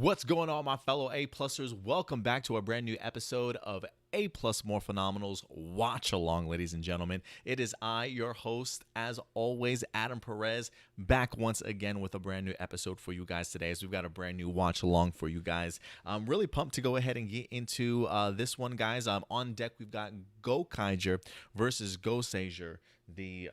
What's going on, my fellow A-Plusers? Welcome back to a brand new episode of A-Plus Morphinominal's Watchalong, ladies and gentlemen. It is I, your host, as always, Adam Perez, back once again with a brand new episode for you guys today, as we've got a brand new Watchalong for you guys. I'm really pumped to go ahead and get into this one, guys. On deck, we've got Gokaiger versus Goseiger, the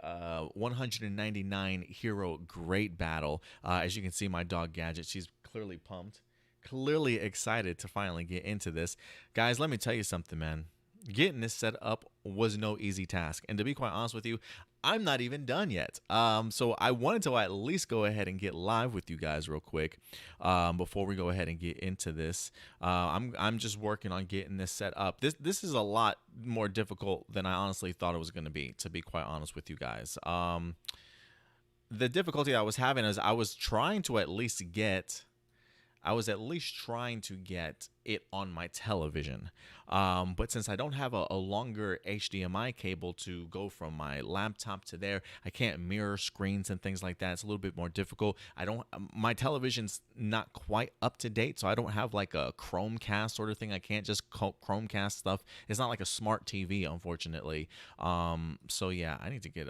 199 hero great battle. As you can see, my dog Gadget, she's clearly pumped. Clearly excited to finally get into this. Guys, let me tell you something, man. Getting this set up was no easy task. And to be quite honest with you, I'm not even done yet. So I wanted to at least go ahead and get live with you guys real quick before we go ahead and get into this. I'm just working on getting this set up. This is a lot more difficult than I honestly thought it was going to be quite honest with you guys. The difficulty I was having is I was at least trying to get it on my television. But since I don't have a longer HDMI cable to go from my laptop to there, I can't mirror screens and things like that. It's a little bit more difficult. My television's not quite up to date, so I don't have like a Chromecast sort of thing. I can't just Chromecast stuff. It's not like a smart TV, unfortunately. So yeah, I need to get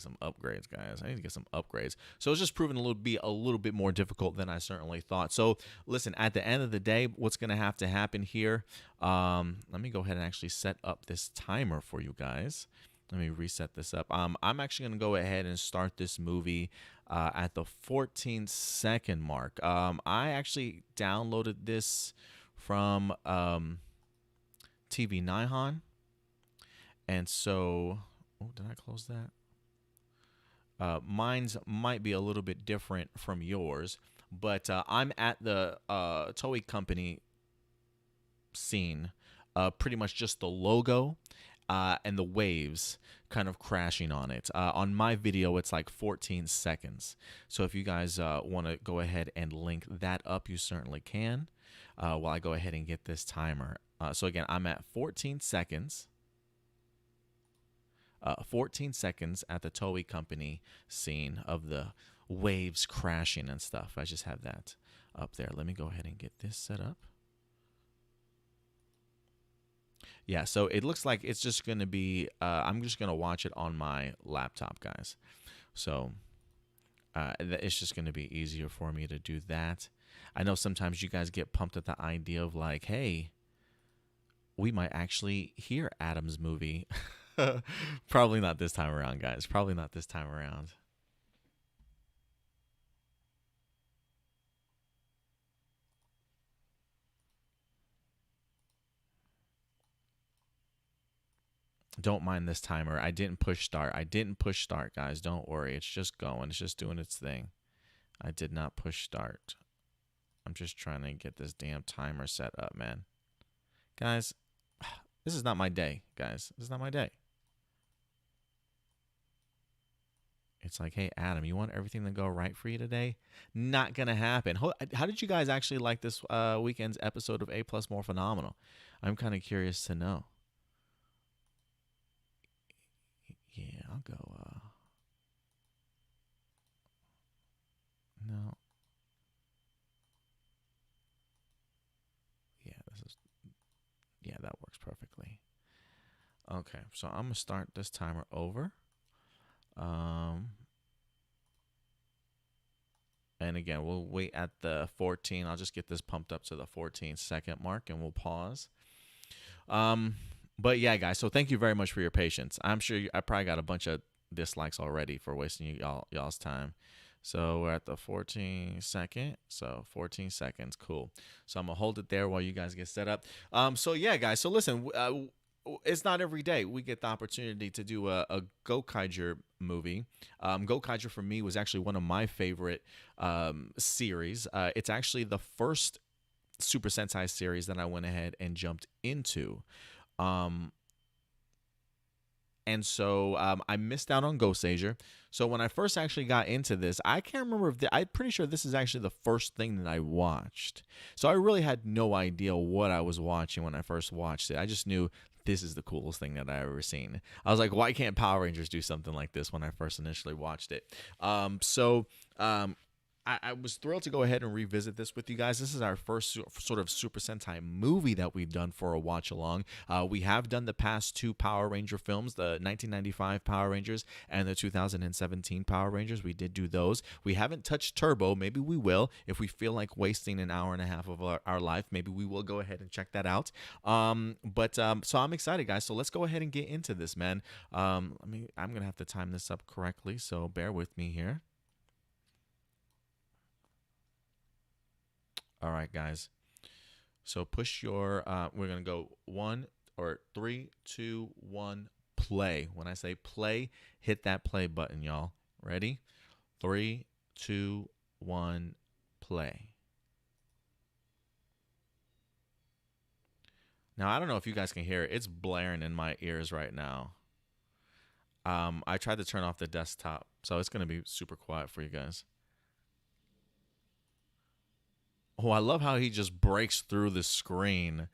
some upgrades, guys. I need to get some upgrades. So it's just proving a little bit more difficult than I certainly thought. So listen, at the end of the day, what's going to happen here, let me go ahead and actually set up this timer for you guys. Let me reset this up. I'm actually going to go ahead and start this movie at the 14-second mark. I actually downloaded this from TV Nihon, and so did I close that? Mine's might be a little bit different from yours, but I'm at the Toei Company scene, pretty much just the logo and the waves kind of crashing on it. On my video, it's like 14 seconds. So if you guys want to go ahead and link that up, you certainly can, while I go ahead and get this timer. So again, I'm at 14 seconds. 14 seconds at the Toei Company scene of the waves crashing and stuff. I just have that up there. Let me go ahead and get this set up. Yeah, so it looks like it's just going to be, I'm just going to watch it on my laptop, guys. So it's just going to be easier for me to do that. I know sometimes you guys get pumped at the idea of like, hey, we might actually hear Adam's movie. Probably not this time around, guys. Probably not this time around. Don't mind this timer. I didn't push start. Guys. Don't worry. It's just going. It's just doing its thing. I did not push start. I'm just trying to get this damn timer set up, man. Guys, this is not my day, guys. This is not my day. It's like, hey, Adam, you want everything to go right for you today? Not going to happen. How did you guys actually like this weekend's episode of A-Plus More Phenomenal? I'm kind of curious to know. Yeah, I'll go, no. Yeah, that works perfectly. Okay, so I'm going to start this timer over. And again, we'll wait at the 14. I'll just get this pumped up to the 14-second mark, and we'll pause. But yeah, guys, so thank you very much for your patience. I'm sure I probably got a bunch of dislikes already for wasting y'all's time. So we're at the 14-second. So 14 seconds. Cool. So I'm going to hold it there while you guys get set up. So yeah, guys. So listen, it's not every day we get the opportunity to do a Gokaiger movie. Gokaiger for me was actually one of my favorite series. It's actually the first Super Sentai series that I went ahead and jumped into. And so I missed out on Goseiger. So when I first actually got into this, I can't remember I'm pretty sure this is actually the first thing that I watched. So I really had no idea what I was watching when I first watched it. I just knew this is the coolest thing that I ever seen. I was like, why can't Power Rangers do something like this when I first initially watched it? I was thrilled to go ahead and revisit this with you guys. This is our first sort of Super Sentai movie that we've done for a watch along. We have done the past two Power Ranger films, the 1995 Power Rangers and the 2017 Power Rangers. We did do those. We haven't touched Turbo. Maybe we will. If we feel like wasting an hour and a half of our life, maybe we will go ahead and check that out. So I'm excited, guys. So let's go ahead and get into this, man. I'm going to have to time this up correctly, so bear with me here. All right, guys. So push your, we're going to go 3, 2, 1, play. When I say play, hit that play button, y'all. Ready? 3, 2, 1, play. Now, I don't know if you guys can hear it. It's blaring in my ears right now. I tried to turn off the desktop, so it's going to be super quiet for you guys. Oh, I love how he just breaks through the screen.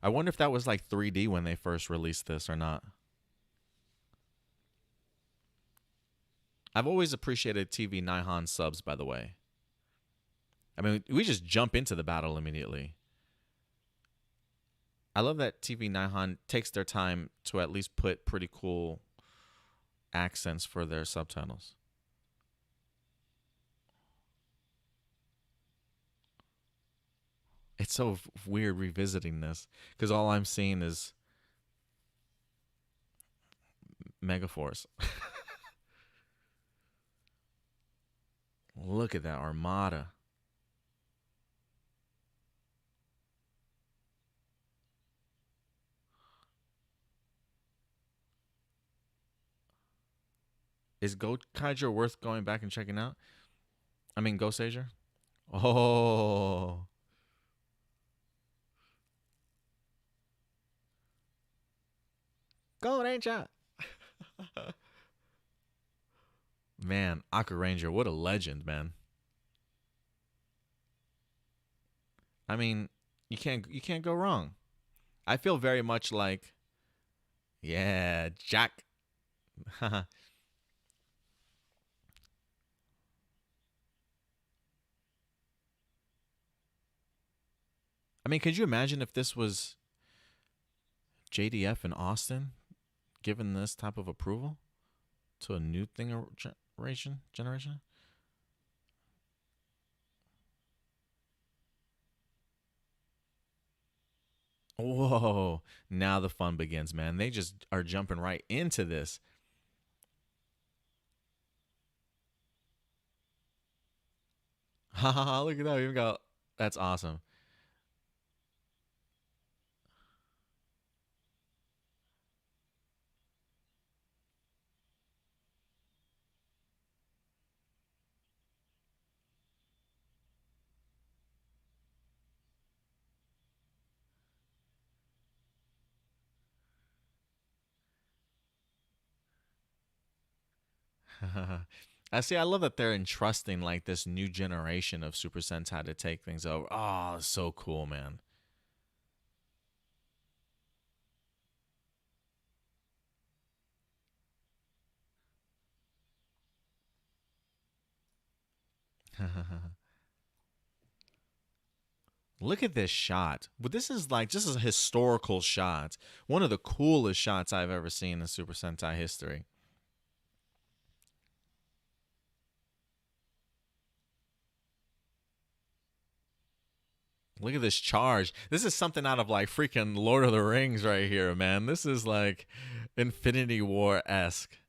I wonder if that was like 3D when they first released this or not. I've always appreciated TV Nihon subs, by the way. I mean, we just jump into the battle immediately. I love that TV Nihon takes their time to at least put pretty cool accents for their subtitles. It's so weird revisiting this because all I'm seeing is Megaforce. Look at that armada. Is Gokaiger worth going back and checking out? I mean, Goseiger? Oh. Go Ranger! Man, Aqua Ranger, what a legend, man. I mean, you can't go wrong. I feel very much like, yeah, Jack. I mean, could you imagine if this was JDF in Austin given this type of approval to a new thing generation? Whoa, now the fun begins, man. They just are jumping right into this. Haha, look at that. We even got, that's awesome. I see. I love that they're entrusting like this new generation of Super Sentai to take things over. Oh, so cool, man. Look at this shot. But this is like just a historical shot. One of the coolest shots I've ever seen in Super Sentai history. Look at this charge. This is something out of like freaking Lord of the Rings right here, man. This is like Infinity War-esque.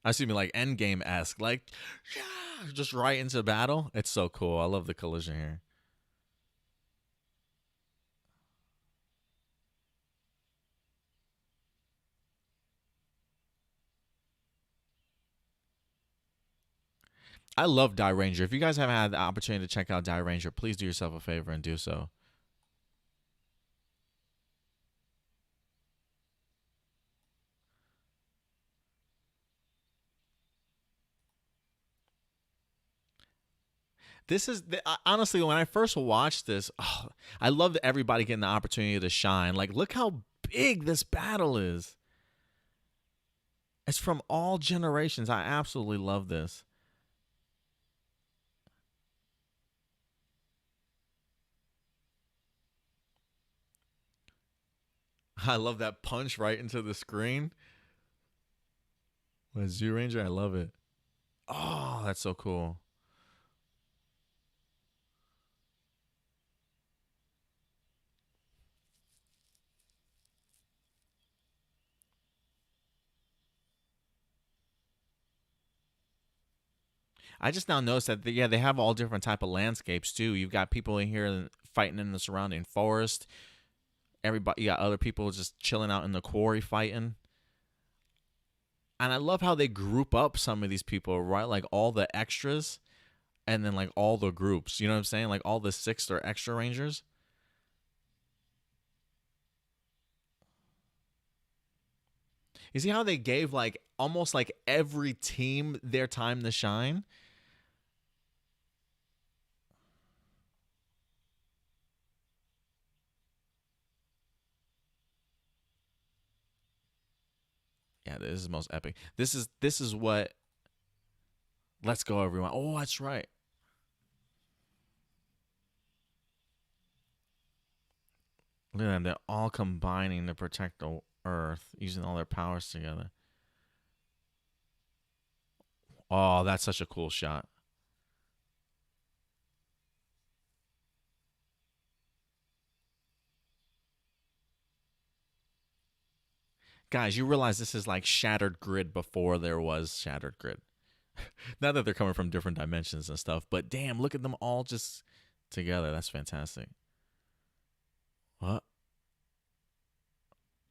Excuse me, like Endgame-esque. Like, yeah, just right into battle. It's so cool. I love the collision here. I love Die Ranger. If you guys haven't had the opportunity to check out Die Ranger, please do yourself a favor and do so. This is honestly, when I first watched this, oh, I loved everybody getting the opportunity to shine. Like, look how big this battle is. It's from all generations. I absolutely love this. I love that punch right into the screen. What, Zoo Ranger? I love it. Oh, that's so cool. I just now noticed that yeah, they have all different type of landscapes too. You've got people in here fighting in the surrounding forest. Everybody, you got other people just chilling out in the quarry fighting. And I love how they group up some of these people, right? Like all the extras and then like all the groups. You know what I'm saying? Like all the sixth or extra rangers. You see how they gave like almost like every team their time to shine? Yeah, this is most epic. This is what let's go everyone. Oh, that's right. Look at them. They're all combining to protect the earth using all their powers together. Oh, that's such a cool shot. Guys, you realize this is like Shattered Grid before there was Shattered Grid. Not that they're coming from different dimensions and stuff, but damn, look at them all just together. That's fantastic. What?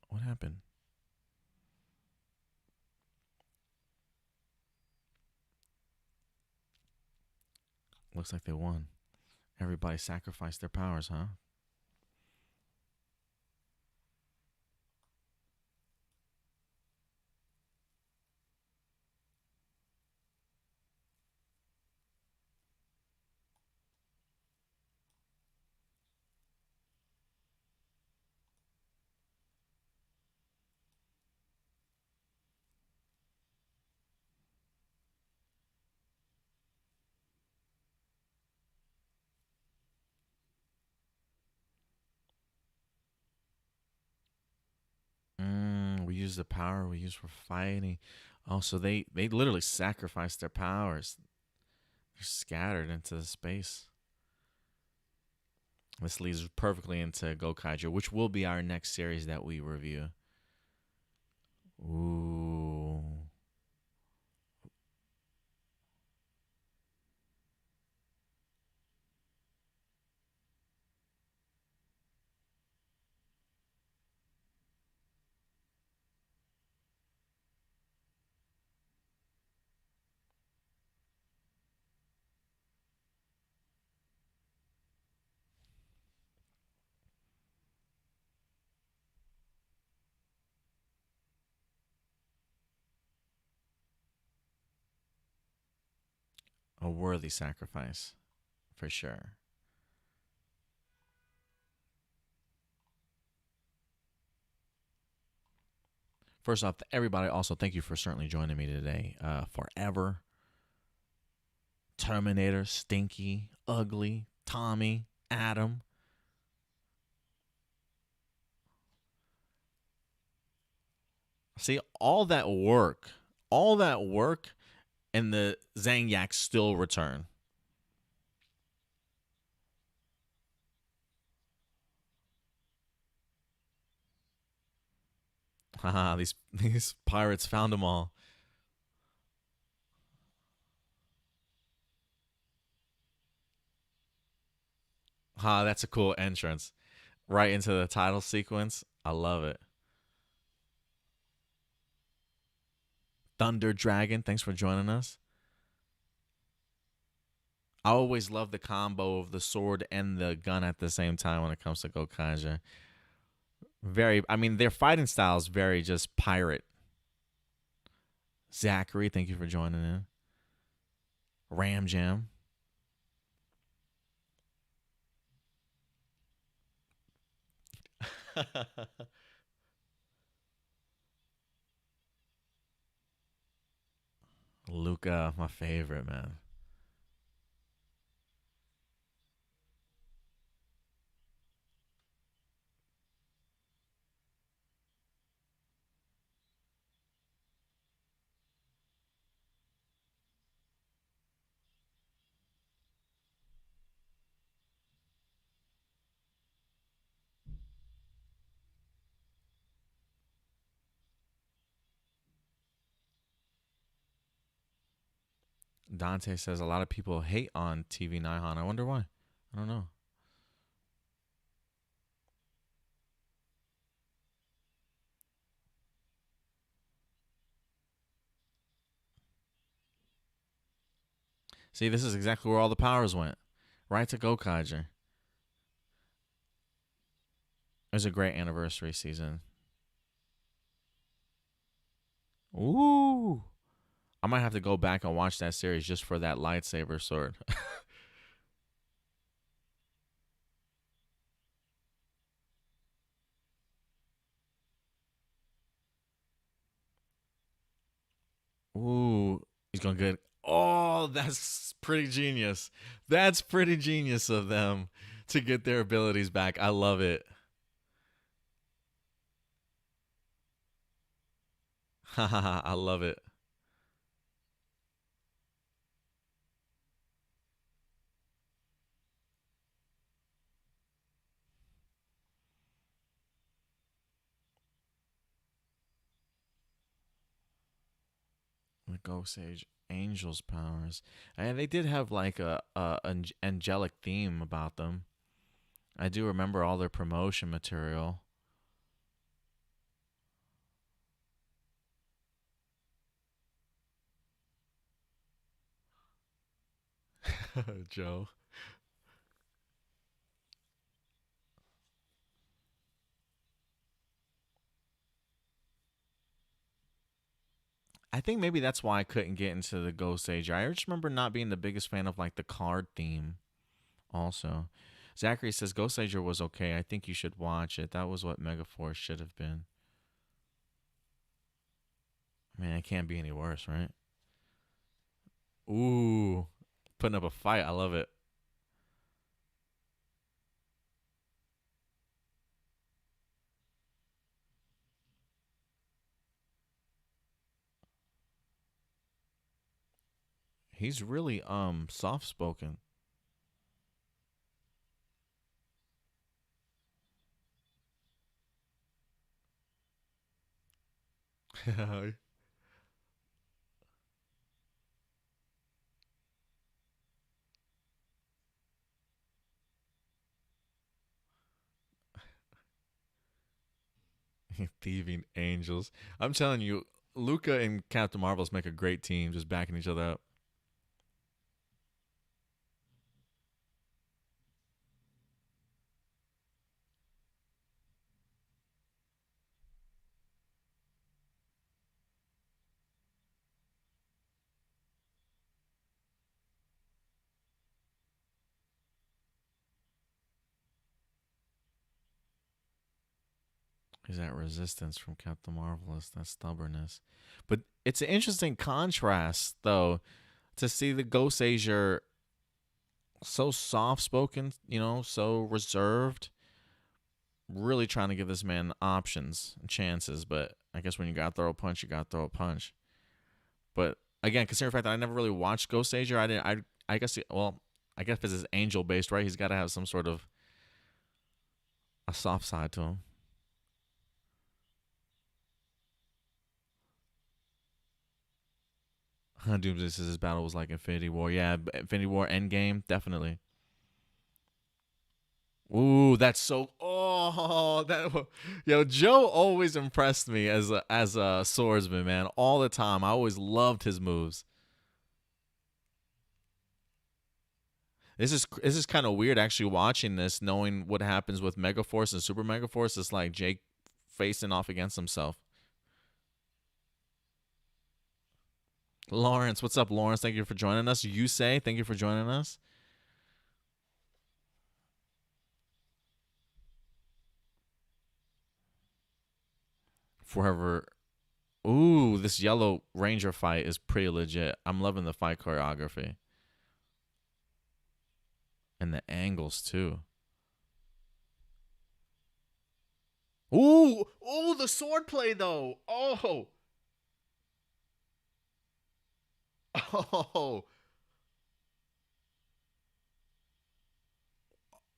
What happened? Looks like they won. Everybody sacrificed their powers, huh? We use the power we use for fighting. Oh, so they literally sacrificed their powers. They're scattered into space. This leads perfectly into Gokaiger, which will be our next series that we review. Ooh. A worthy sacrifice, for sure. First off, everybody, also thank you for certainly joining me today. Forever, Terminator, Stinky, Ugly, Tommy, Adam. See, all that work, and the Zangyaks still return. Haha, these pirates found them all. Ha, that's a cool entrance. Right into the title sequence. I love it. Thunder Dragon, thanks for joining us. I always love the combo of the sword and the gun at the same time when it comes to Gokaiger. Very, I mean, their fighting style is very just pirate. Zachary, thank you for joining in. Ram Jam. Luca, my favorite, man. Dante says a lot of people hate on TV Nihon. I wonder why. I don't know. See, this is exactly where all the powers went. Right to Gokaiger. It was a great anniversary season. Ooh. I might have to go back and watch that series just for that lightsaber sword. Ooh. He's going to get. Oh, that's pretty genius. That's pretty genius of them to get their abilities back. I love it. Haha, I love it. The Goseiger Angels powers, and they did have like a angelic theme about them. I do remember all their promotion material. Joe. I think maybe that's why I couldn't get into the Goseiger. I just remember not being the biggest fan of like the card theme. Also, Zachary says Goseiger was okay. I think you should watch it. That was what Megaforce should have been. I mean, it can't be any worse, right? Ooh, putting up a fight. I love it. He's really soft spoken. Thieving angels. I'm telling you, Luca and Captain Marvels make a great team, just backing each other up. Is that resistance from Captain Marvelous? That stubbornness. But it's an interesting contrast, though, to see the Ghost Asia so soft spoken, so reserved, really trying to give this man options and chances. But I guess when you got to throw a punch, you got to throw a punch. But again, considering the fact that I never really watched Ghost Asia, I didn't. I guess. Well, I guess if it's angel based, right? He's got to have some sort of a soft side to him. Doomsday says his battle was like Infinity War. Yeah, Infinity War Endgame, definitely. Ooh, that's so. Oh, that. Yo, Joe always impressed me as a swordsman, man. All the time, I always loved his moves. This is kind of weird actually watching this, knowing what happens with Megaforce and Super Megaforce. It's like Jake facing off against himself. Lawrence, what's up, Lawrence? Thank you for joining us. You say thank you for joining us. Forever. Ooh, this Yellow Ranger fight is pretty legit. I'm loving the fight choreography and the angles too. Ooh, the sword play though. Oh, oh,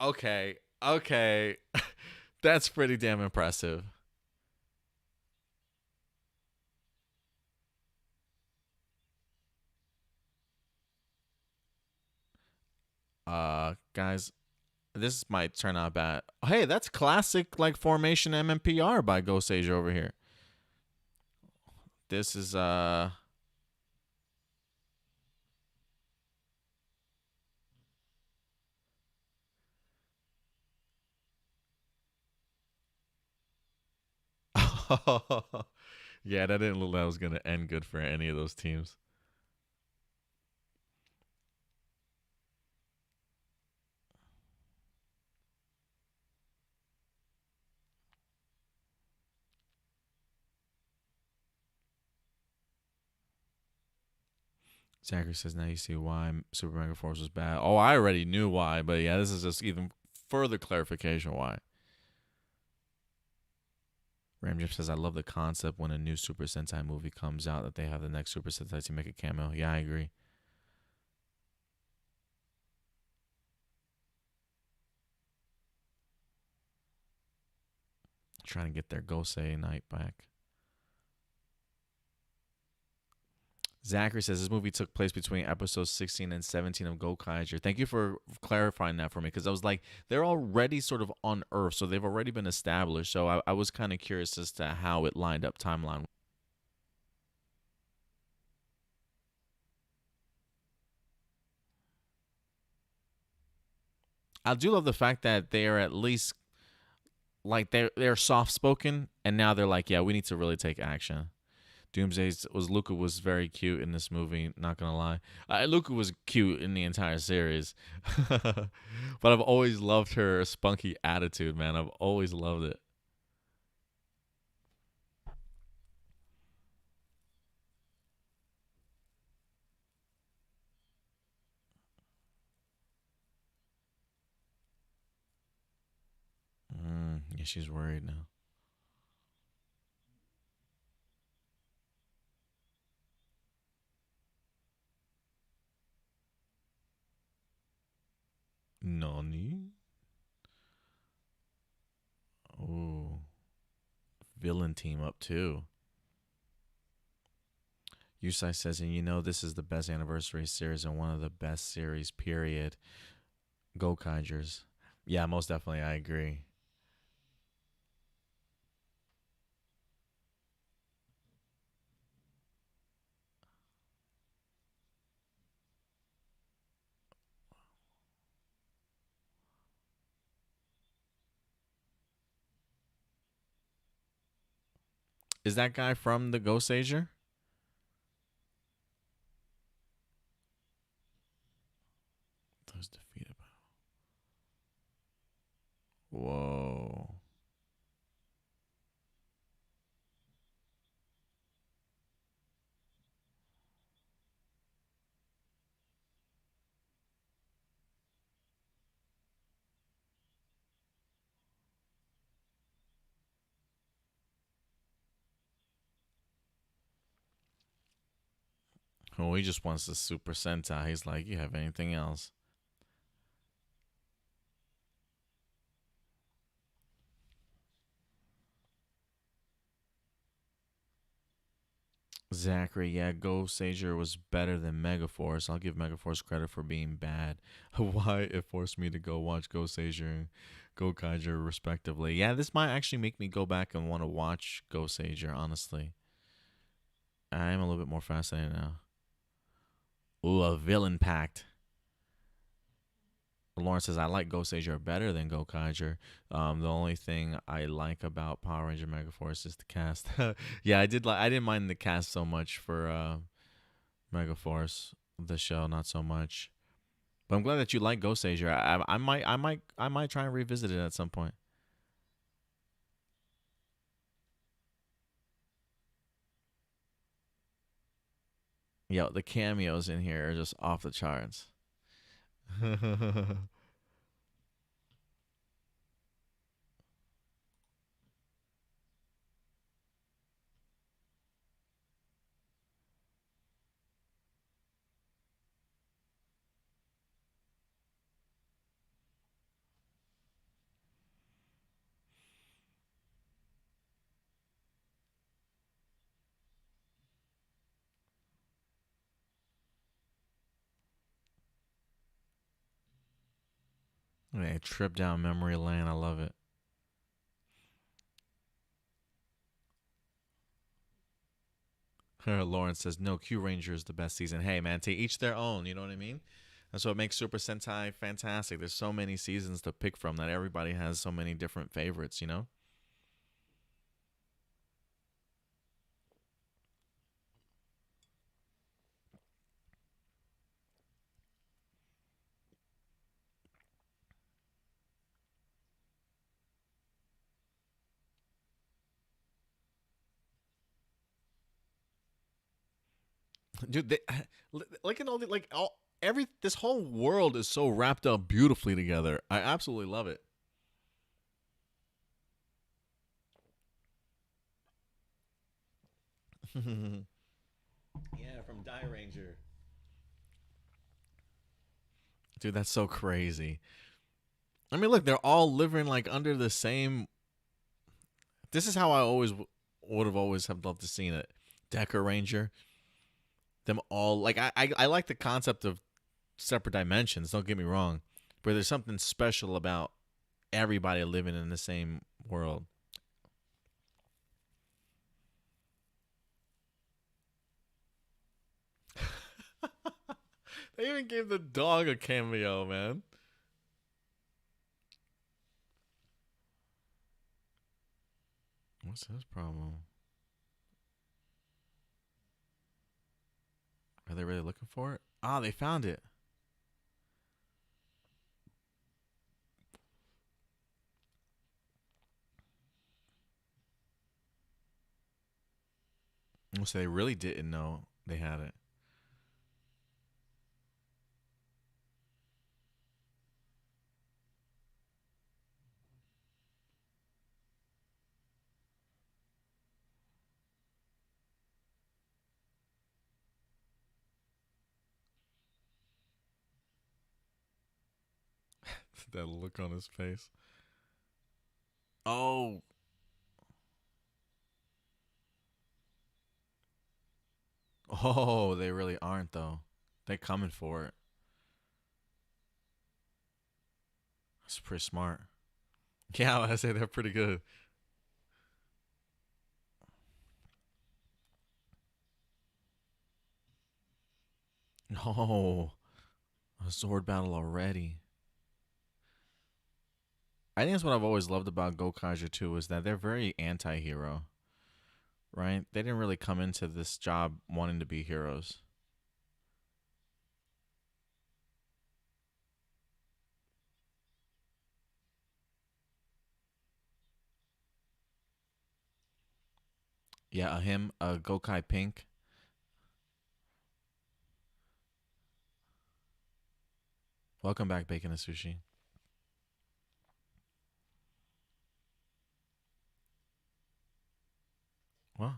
okay, okay. That's pretty damn impressive. Guys, this might turn out bad. Hey, that's classic like formation MMPR by Goseiger over here. This is yeah, that didn't look like it was gonna end good for any of those teams. Zachary says now you see why Super Mega Force was bad. Oh, I already knew why, but yeah, this is just even further clarification why. Ramjip says I love the concept when a new Super Sentai movie comes out that they have the next Super Sentai to make a cameo. Yeah, I agree. Trying to get their Gosei night back. Zachary says this movie took place between episodes 16 and 17 of Gokaiger. Thank you for clarifying that for me because I was like, they're already sort of on Earth, so they've already been established. So I was kind of curious as to how it lined up timeline. I do love the fact that they are at least like they're soft spoken, and now they're like, yeah, we need to really take action. Doomsday's was Luca was very cute in this movie. Not gonna lie, Luca was cute in the entire series, but I've always loved her spunky attitude, man. I've always loved it. Yeah, she's worried now. Nani? Oh, villain team up too. Yusai says, and you know this is the best anniversary series and one of the best series. Period. Go Kaijers. Yeah, most definitely, I agree. Is that guy from the Goseiger? Those defeated. Whoa. Oh, he just wants the Super Sentai. He's like, you have anything else? Zachary, yeah, Goseiger was better than Megaforce. I'll give Megaforce credit for being bad. Why it forced me to go watch Goseiger and Gokaiger respectively. Yeah, this might actually make me go back and want to watch Goseiger, honestly. I am a little bit more fascinated now. Ooh, a villain pact. Lawrence says I like Goseiger better than Gokaiger. The only thing I like about Power Ranger Megaforce is the cast. Yeah, I did like. I didn't mind the cast so much for Megaforce. The show, not so much. But I'm glad that you like Goseiger. I might try and revisit it at some point. Yo, the cameos in here are just off the charts. A trip down memory lane. I love it. Lawrence says, no, Q Ranger is the best season. Hey, man, to each their own. You know what I mean? That's what makes Super Sentai fantastic. There's so many seasons to pick from that everybody has so many different favorites, you know? Dude, like in all the like all every this whole world is so wrapped up beautifully together. I absolutely love it. Yeah, from Die Ranger. Dude, that's so crazy. I mean, look, they're all living like under the same. This is how I always would have always have loved to seen it. Decker Ranger, them all like I like the concept of separate dimensions. Don't get me wrong, but there's something special about everybody living in the same world. They even gave the dog a cameo, man. What's his problem? Are they really looking for it? Ah, they found it. So they really didn't know they had it. That look on his face. Oh, oh, they really aren't though. They coming for it. That's pretty smart. Yeah, I say they're pretty good. Oh, a sword battle already. I think that's what I've always loved about Gokaiger too is that they're very anti-hero, right? They didn't really come into this job wanting to be heroes. Yeah, him, Gokai Pink. Welcome back, Bacon and Sushi. What?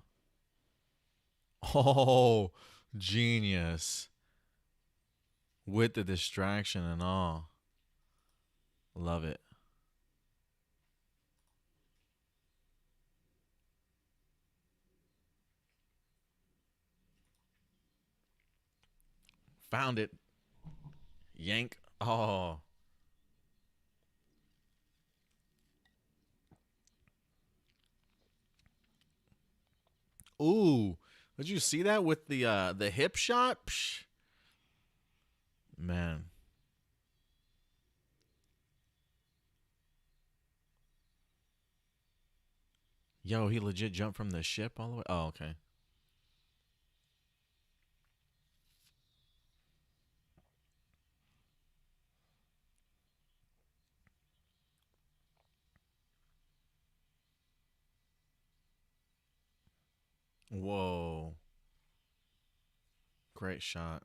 Oh, genius. With the distraction and all. Love it. Found it. Yank. Oh. Ooh. Did you see that with the hip shot? Psh, man. Yo, he legit jumped from the ship all the way. Oh, okay. Whoa. Great shot.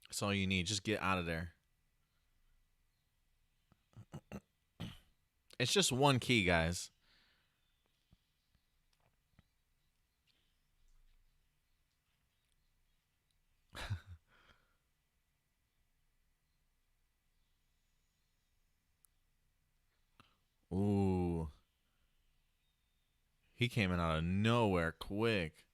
That's all you need. Just get out of there. It's just one key, guys. Ooh. He came in out of nowhere quick.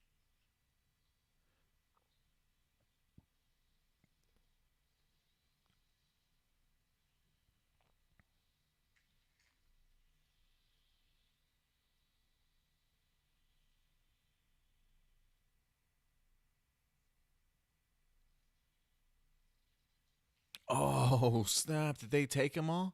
Oh, snap. Did they take him all?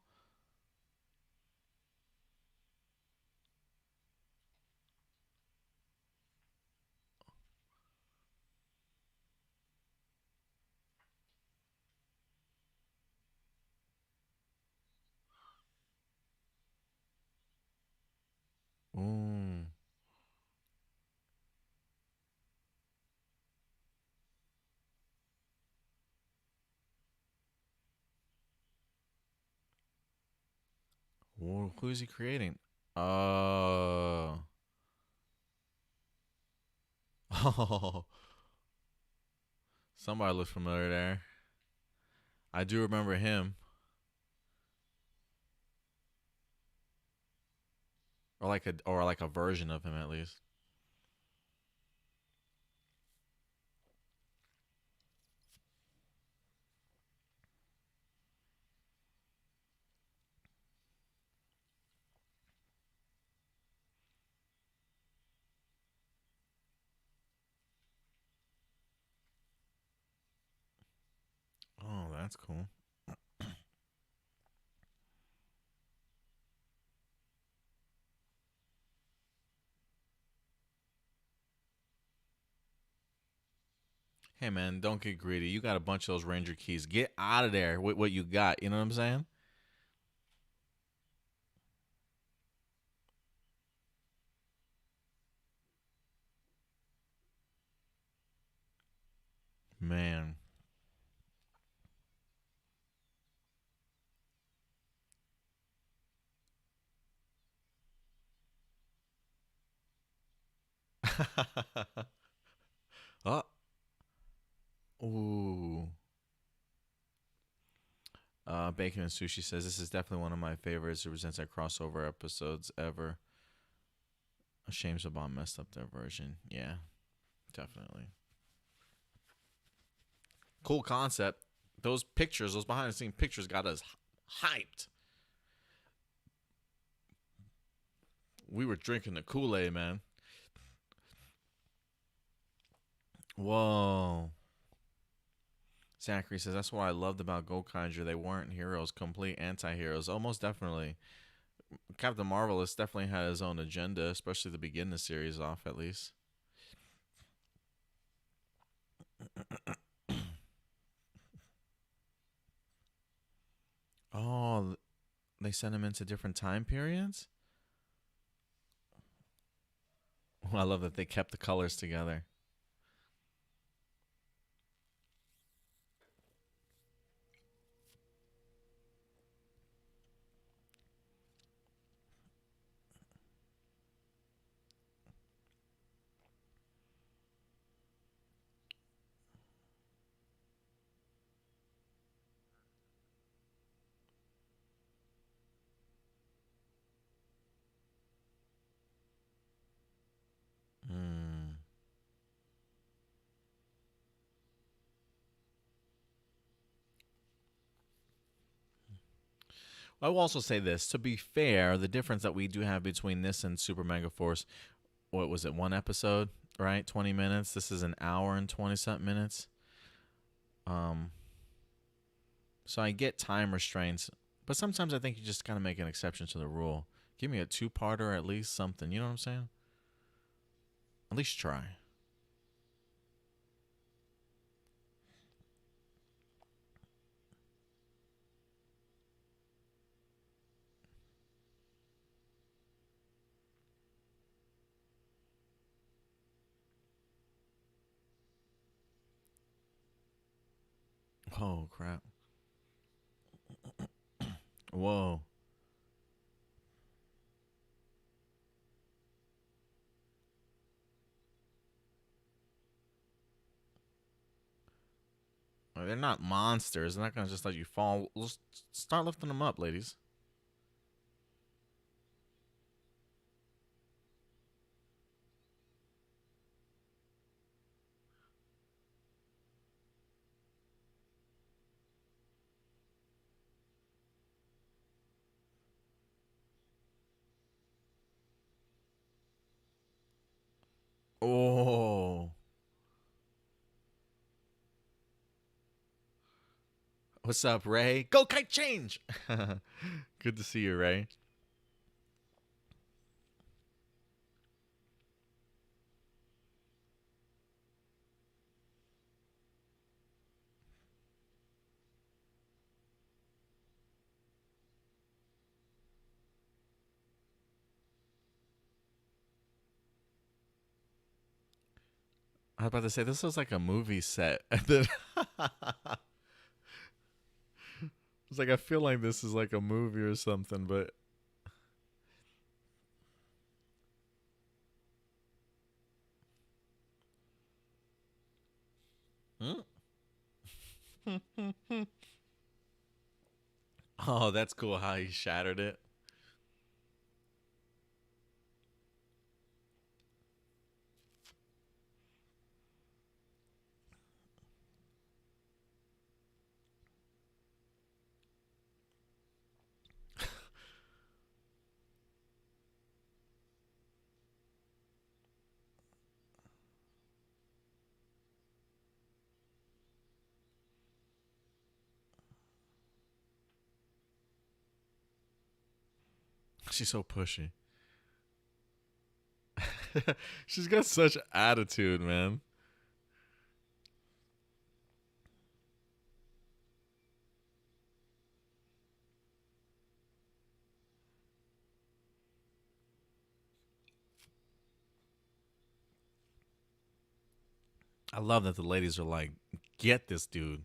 Ooh. Who is he creating? Uh. Oh. Somebody looks familiar there. I do remember him. Or like a version of him at least. Oh, that's cool. Hey man, don't get greedy. You got a bunch of those Ranger keys. Get out of there with what you got. You know what I'm saying? Man. Oh. Ooh. Bacon and Sushi says this is definitely one of my favorites. It presents our crossover episodes ever. A shame Saban messed up their version. Yeah, definitely. Cool concept. Those pictures, those behind the scenes pictures, got us hyped. We were drinking the Kool Aid, man. Whoa. Zachary says that's what I loved about Gokaiger. They weren't heroes, complete anti-heroes. Almost definitely. Captain Marvelous definitely had his own agenda, especially to begin the series off, at least. Oh, they sent him into different time periods? I love that they kept the colors together. Hmm. I will also say this. To be fair, the difference that we do have between this and Super Mega Force, what was it, one episode, right? 20 minutes. This is an hour and 20 something minutes. Um, so I get time restraints, but sometimes I think you just kind of make an exception to the rule. Give me a two-parter, at least something. You know what I'm saying? At least try. Oh crap! Whoa! They're not monsters. They're not gonna just let you fall. Let's start lifting them up, ladies. Oh. What's up, Ray? Go kite change. Good to see you, Ray. I was about to say this was like a movie set. It's like I feel like this is like a movie or something, but hmm? Oh, that's cool how he shattered it. She's so pushy. She's got such attitude, man. I love that the ladies are like, get this dude.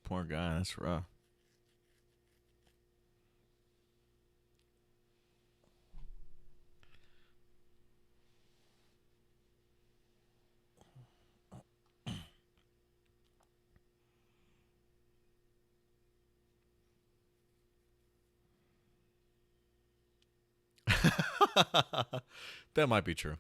Poor guy, that's rough. That might be true.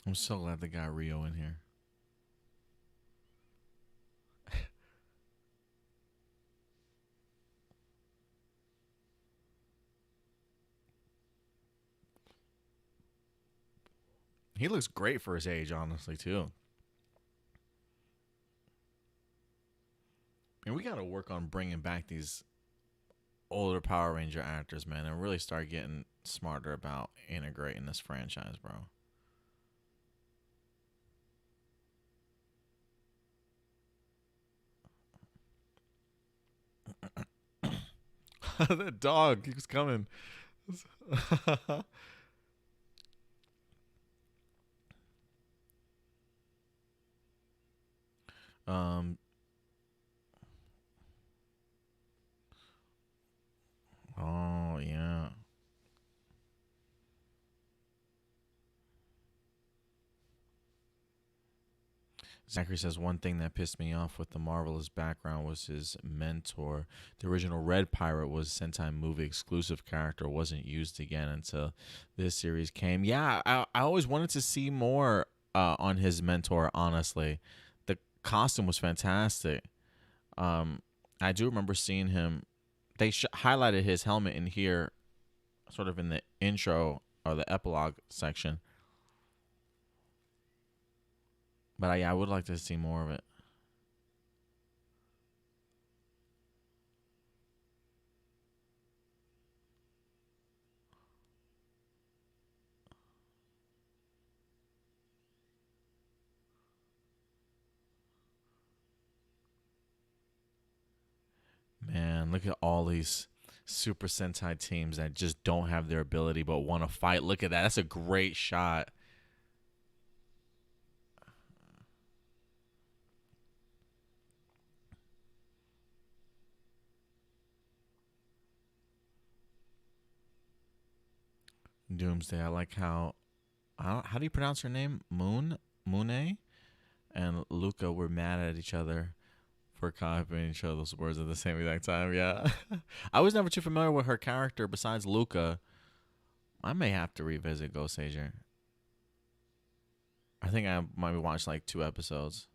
I'm so glad they got Rio in here. He looks great for his age, honestly, too. And we got to work on bringing back these older Power Ranger actors, man, and really start getting smarter about integrating this franchise, bro. That dog keeps coming. um. Oh yeah. Zachary says one thing that pissed me off with the marvelous background was his mentor. The original Red Pirate was Sentai movie exclusive character, wasn't used again until this series came. Yeah, I always wanted to see more on his mentor. Honestly, the costume was fantastic. Um, I do remember seeing him. They highlighted his helmet in here, sort of in the intro or the epilogue section. But I would like to see more of it. Man, look at all these Super Sentai teams that just don't have their ability but want to fight. Look at that. That's a great shot. Doomsday. I like how do you pronounce her name? Mune and Luca were mad at each other for copying each other's words at the same exact time. Yeah. I was never too familiar with her character besides Luca. I may have to revisit Goseiger. I think I might watch like 2 episodes.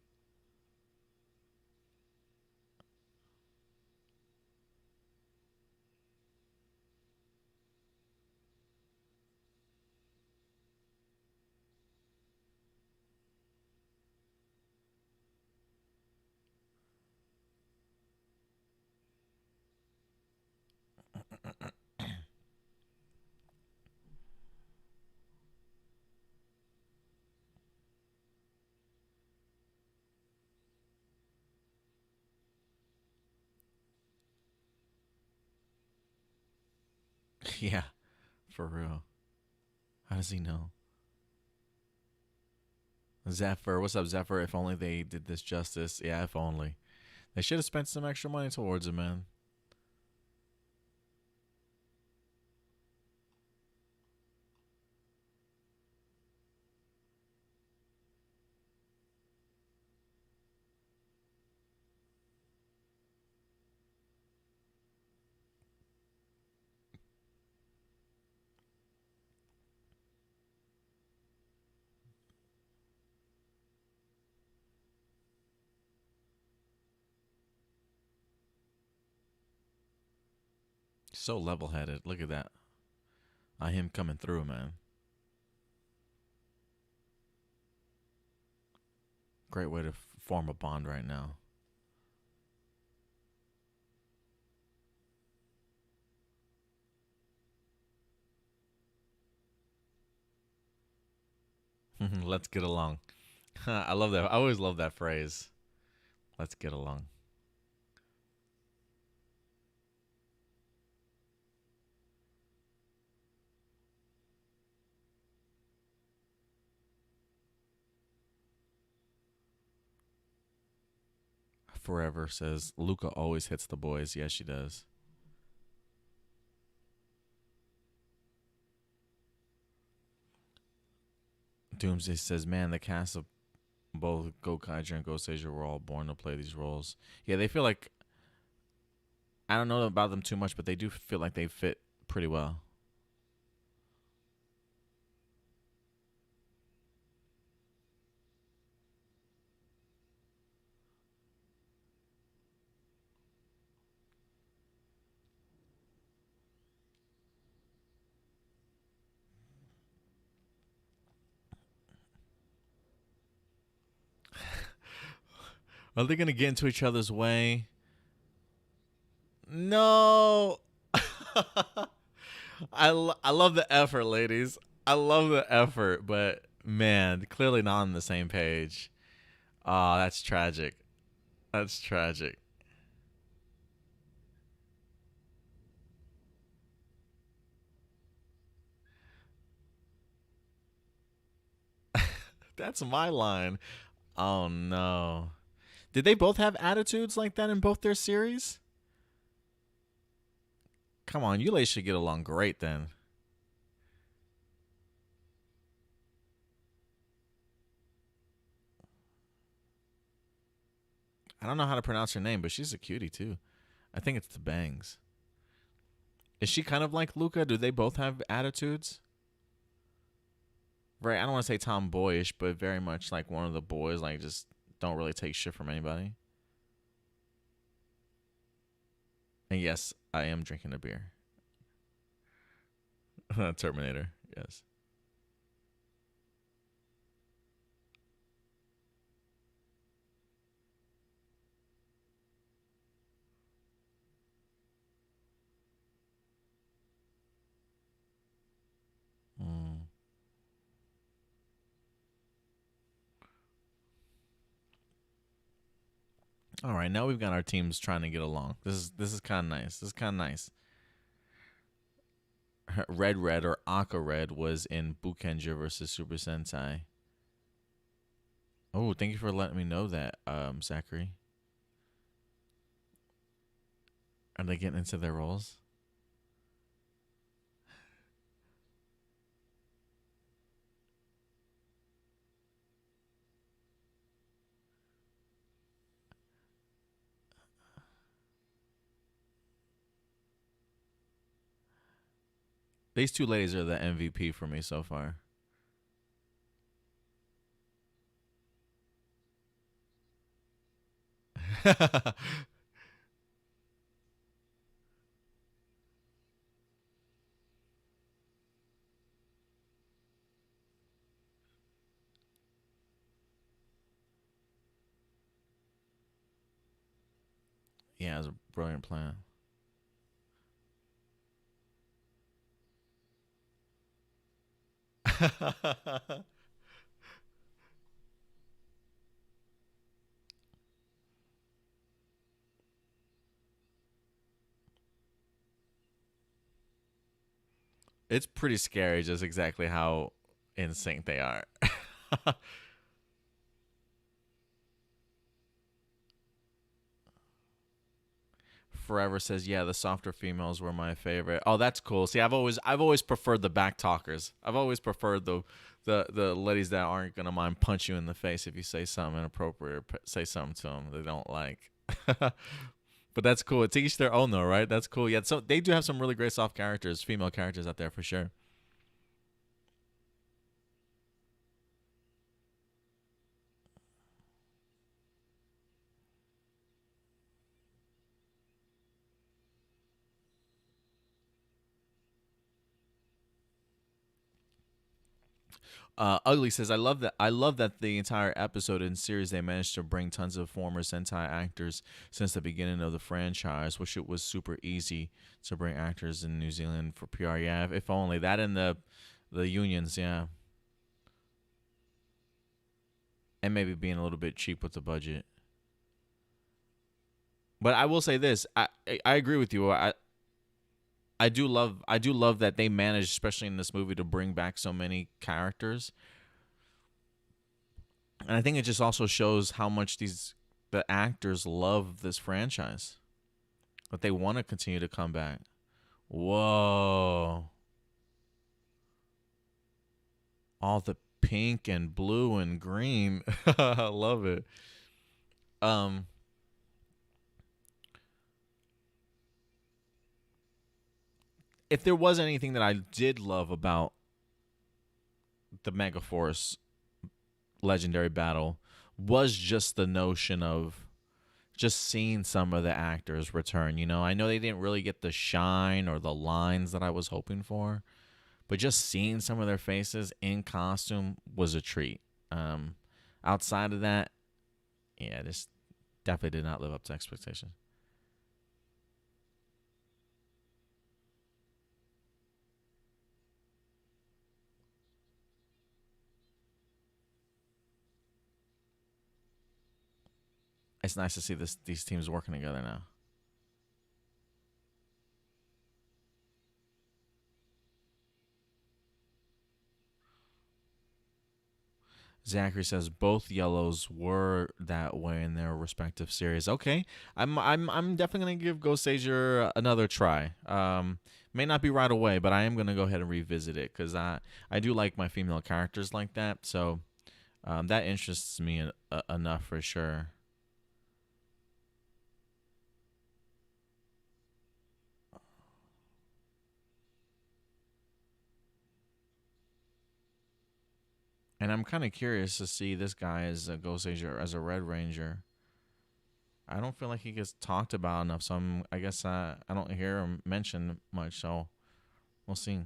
Yeah, for real. How does he know? Zephyr, what's up, Zephyr? If only they did this justice. Yeah, if only. They should have spent some extra money towards it, man. So level headed. Look at that. Him coming through, man. Great way to form a bond right now. Let's get along. I love that. I always love that phrase. Let's get along. Forever says Luca always hits the boys. Yes, she does. Doomsday says, man, the cast of both Gokaiger and Goseiger were all born to play these roles. Yeah, they feel like, I don't know about them too much, but they do feel like they fit pretty well. Are they going to get into each other's way? No. I love the effort, ladies. I love the effort, but man, clearly not on the same page. Oh, that's tragic. That's tragic. That's my line. Oh no. Did they both have attitudes like that in both their series? Come on, you ladies should get along great then. I don't know how to pronounce her name, but she's a cutie too. I think it's the bangs. Is she kind of like Luca? Do they both have attitudes? Right, I don't want to say tomboyish, but very much like one of the boys, like just don't really take shit from anybody. And yes, I am drinking a beer. Terminator, yes. Mm. All right, now we've got our teams trying to get along. This is kind of nice. This is kind of nice. Red Red or Aka Red was in Bukenja versus Super Sentai. Oh, thank you for letting me know that, Zachary. Are they getting into their roles? These two ladies are the MVP for me so far. Yeah, it was a brilliant plan. It's pretty scary just exactly how in sync they are. Forever says, "Yeah, the softer females were my favorite." Oh, that's cool. See, I've always preferred the back talkers. I've always preferred the ladies that aren't gonna mind punch you in the face if you say something inappropriate or say something to them they don't like. But that's cool. To each their own, though, right? That's cool. Yeah, so they do have some really great soft characters, female characters out there for sure. Ugly says, "I love that. I love that the entire episode and series they managed to bring tons of former Sentai actors since the beginning of the franchise. Wish it was super easy to bring actors in New Zealand for PR. Yeah, if only that and the unions. Yeah, and maybe being a little bit cheap with the budget. But I will say this: I agree with you. I do love that they managed, especially in this movie, to bring back so many characters. And I think it just also shows how much the actors love this franchise. That they want to continue to come back. Whoa. All the pink and blue and green. I love it. Um if there was anything that I did love about the Megaforce legendary battle was just the notion of just seeing some of the actors return. I know they didn't really get the shine or the lines that I was hoping for, but just seeing some of their faces in costume was a treat. Um, Outside of that, yeah, this definitely did not live up to expectations. It's nice to see these teams working together now. Zachary says both yellows were that way in their respective series. Okay, I'm definitely gonna give Goseiger another try. May not be right away, but I am gonna go ahead and revisit it because I do like my female characters like that. So that interests me enough for sure. And I'm kind of curious to see this guy as a Goseiger as a Red Ranger. I don't feel like he gets talked about enough, so I guess I don't hear him mentioned much. So we'll see.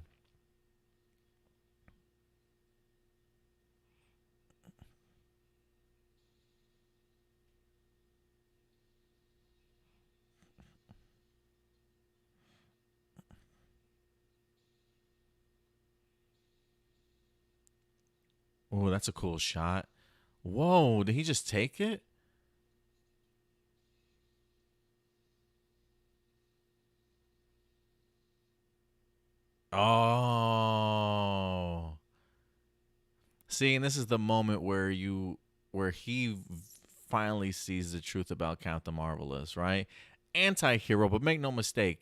Oh, that's a cool shot. Whoa, did he just take it? Oh. See, and this is the moment where he finally sees the truth about Captain Marvelous, right? Anti-hero, but make no mistake,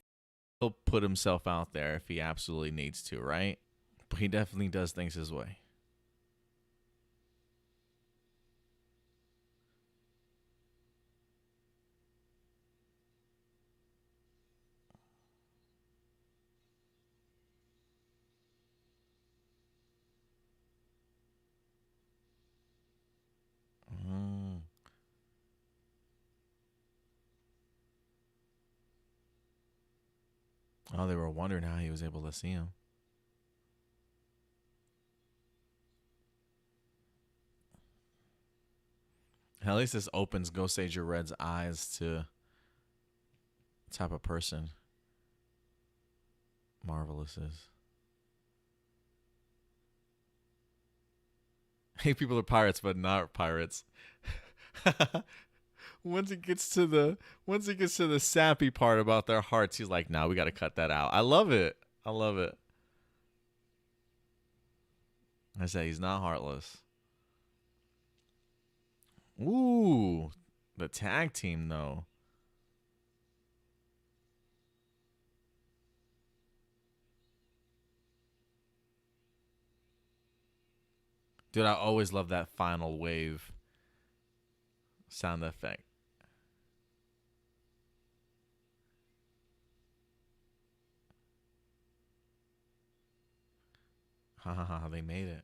he'll put himself out there if he absolutely needs to, right? But he definitely does things his way. Mm. Oh, they were wondering how he was able to see him. At least this opens Goseiger Red's eyes to the type of person Marvelous is. Hey, people are pirates, but not pirates. Once it gets to the sappy part about their hearts, he's like, "Nah, we got to cut that out." I love it. I love it. I say he's not heartless. Ooh, the tag team though. Dude, I always love that final wave sound effect. Ha ha ha! They made it.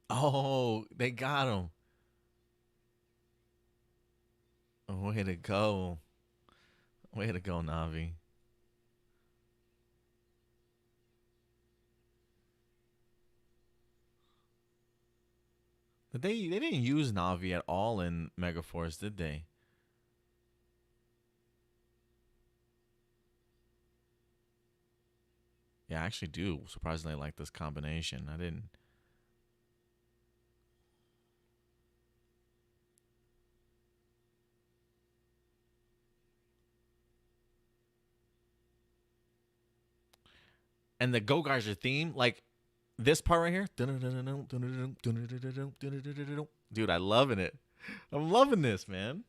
Oh, they got him. Way to go. Way to go, Navi. But they didn't use Navi at all in Megaforce, did they? Yeah, I actually do surprisingly like this combination. I didn't. And the Gokaiger theme, like this part right here. Dude, I loving it. I'm loving this, man.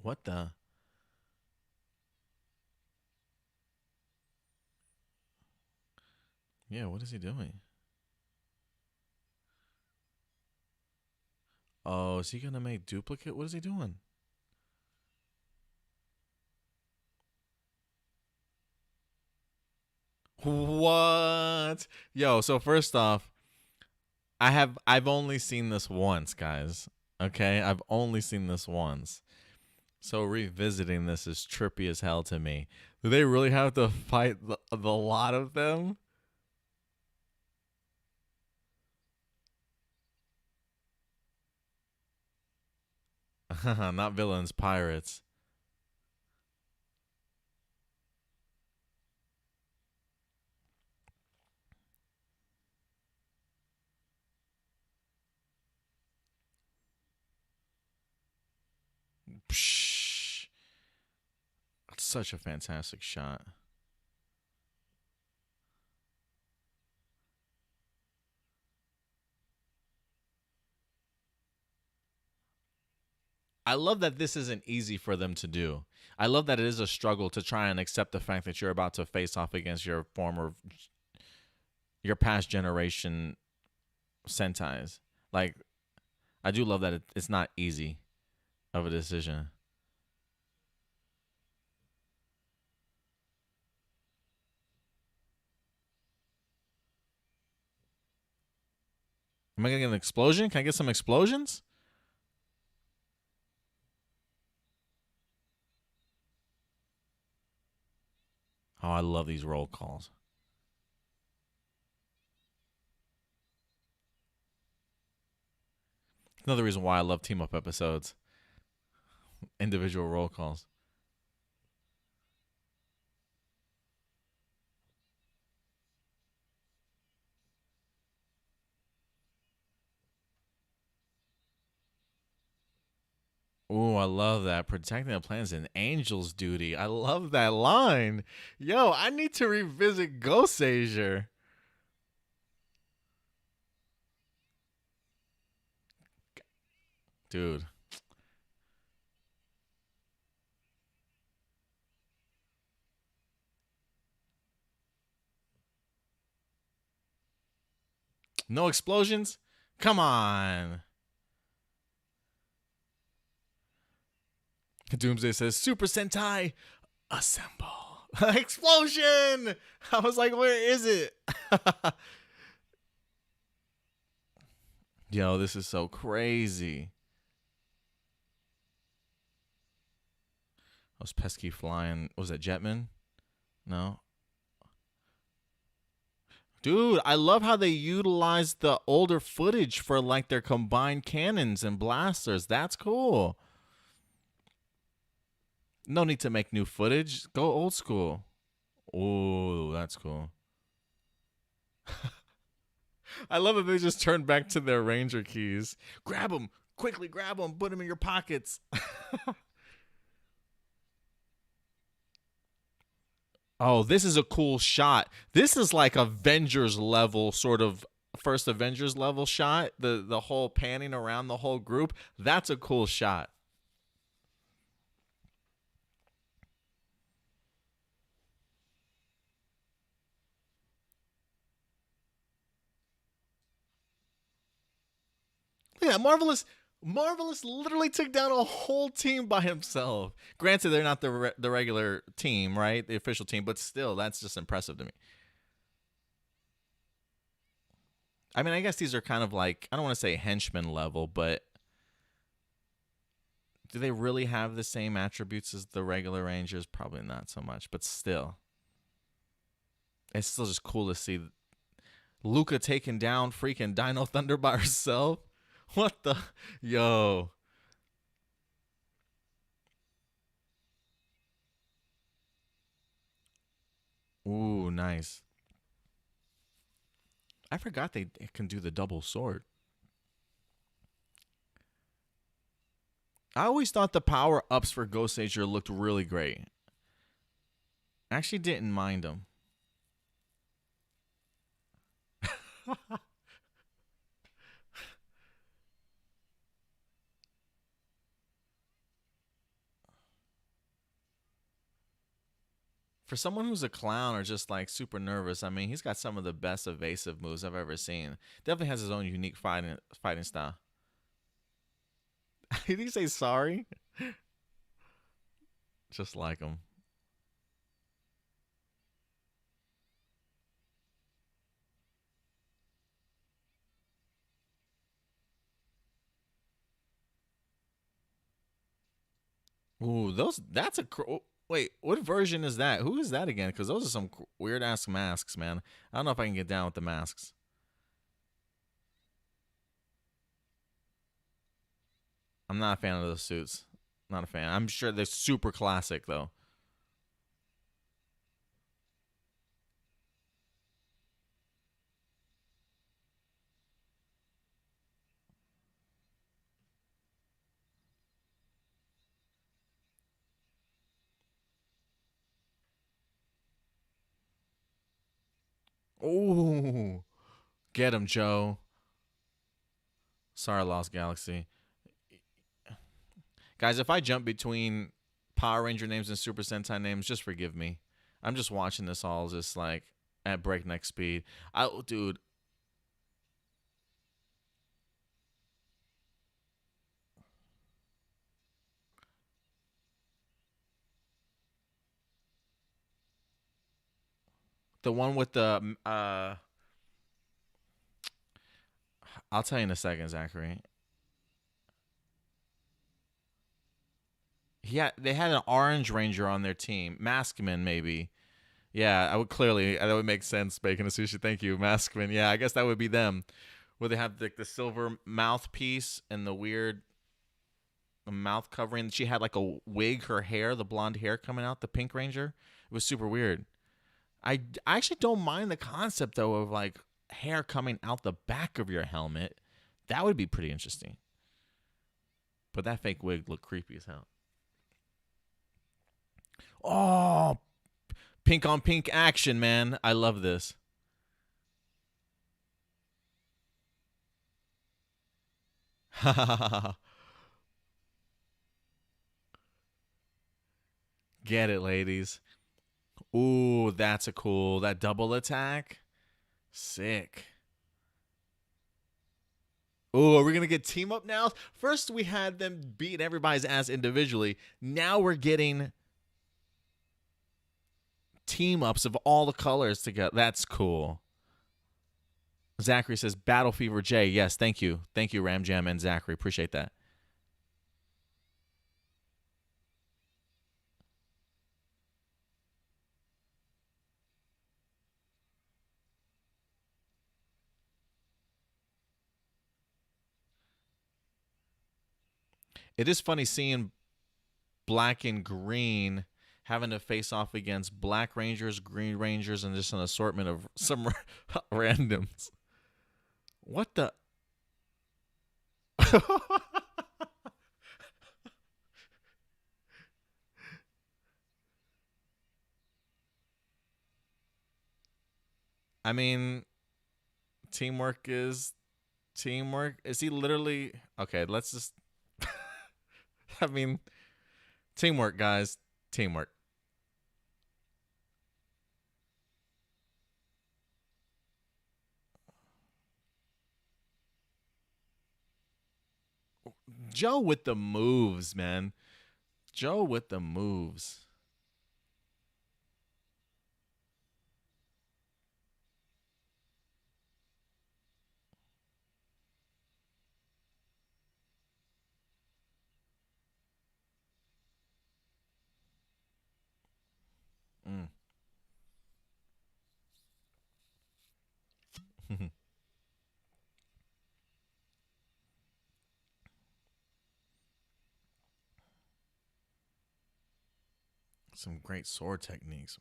What the? Yeah, what is he doing? Oh, is he gonna make duplicate? What is he doing? What? Yo, so first off, I've only seen this once, guys. Okay? I've only seen this once. So revisiting this is trippy as hell to me. Do they really have to fight the lot of them? Not villains, pirates. Psh, that's such a fantastic shot. I love that this isn't easy for them to do. I love that it is a struggle to try and accept the fact that you're about to face off against your past generation Sentais. Like, I do love that it's not easy of a decision. Am I gonna get an explosion? Can I get some explosions? Oh, I love these roll calls. Another reason why I love team up episodes. Individual roll calls. Ooh, I love that. Protecting the planet's an angel's duty. I love that line. Yo, I need to revisit Goseiger. Dude. No explosions? Come on. Doomsday says, Super Sentai, assemble. Explosion! I was like, where is it? Yo, this is so crazy. Those pesky flying, was that Jetman? No. Dude, I love how they utilize the older footage for like their combined cannons and blasters. That's cool. No need to make new footage. Go old school. Oh, that's cool. I love that they just turned back to their ranger keys. Grab them. Quickly grab them. Put them in your pockets. Oh, this is a cool shot. This is like Avengers level sort of first Avengers level shot. The whole panning around the whole group. That's a cool shot. Yeah, Marvelous literally took down a whole team by himself. Granted, they're not the regular team, right? The official team, but still, that's just impressive to me. I mean, I guess these are kind of like, I don't want to say henchman level, but do they really have the same attributes as the regular Rangers? Probably not so much, but still. It's still just cool to see Luca taking down freaking Dino Thunder by herself. What the? Yo. Ooh, nice. I forgot they can do the double sword. I always thought the power ups for Goseiger looked really great. I actually didn't mind them. For someone who's a clown or just like super nervous, I mean, he's got some of the best evasive moves I've ever seen. Definitely has his own unique fighting style. Did he say sorry? Just like him. Ooh, those. That's a. Wait, what version is that? Who is that again? Because those are some weird ass masks, man. I don't know if I can get down with the masks. I'm not a fan of those suits. Not a fan. I'm sure they're super classic though. Ooh, get him, Joe. Sorry, Lost Galaxy. Guys, if I jump between Power Ranger names and Super Sentai names, just forgive me. I'm just watching this all just like at breakneck speed. Dude. The one with the I'll tell you in a second, Zachary. Yeah, they had an Orange Ranger on their team, Maskman maybe. Yeah, I would clearly that would make sense. Bacon and sushi, thank you, Maskman. Yeah, I guess that would be them, where they have like the silver mouthpiece and the weird mouth covering. She had like a wig, her hair, the blonde hair coming out. The Pink Ranger, it was super weird. I actually don't mind the concept though of like hair coming out the back of your helmet. That would be pretty interesting. But that fake wig looked creepy as hell. Oh, pink on pink action, man. I love this. Get it, ladies. Ooh, that's a cool. That double attack. Sick. Ooh, are we going to get team up now? First, we had them beat everybody's ass individually. Now we're getting team ups of all the colors together. That's cool. Zachary says Battle Fever J. Yes, thank you. Thank you, Ram Jam and Zachary. Appreciate that. It is funny seeing black and green having to face off against black rangers, green rangers, and just an assortment of some randoms. What the? I mean, teamwork is teamwork. Is he literally okay? Let's just. I mean, teamwork, guys. Teamwork. Joe with the moves, man. Joe with the moves. Mm. Some great sword techniques.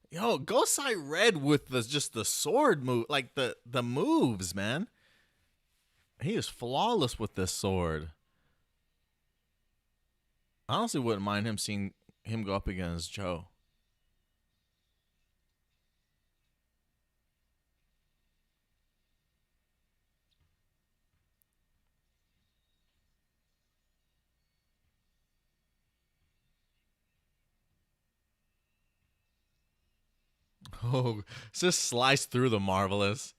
Yo, Gosei Red with just the sword move, like the moves, man. He is flawless with this sword. I honestly wouldn't mind him seeing him go up against Joe. Oh, just slice through the marvelous.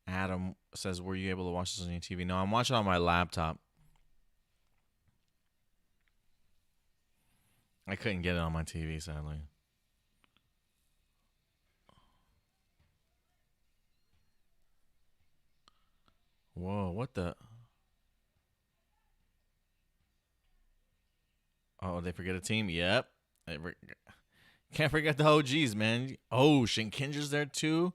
Adam says, "Were you able to watch this on your TV?" No, I'm watching on my laptop. I couldn't get it on my TV, sadly. Whoa, what the? Oh, they forget a team? Yep. Can't forget the OGs, man. Oh, Shinkinger's there too.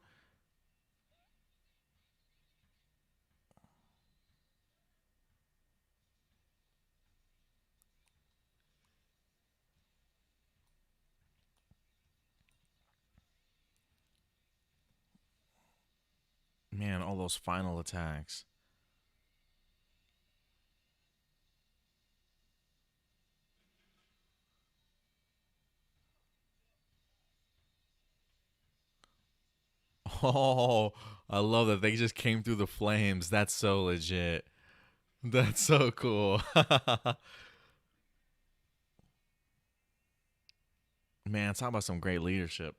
Man, all those final attacks. Oh, I love that they just came through the flames. That's so legit. That's so cool. Man, talk about some great leadership.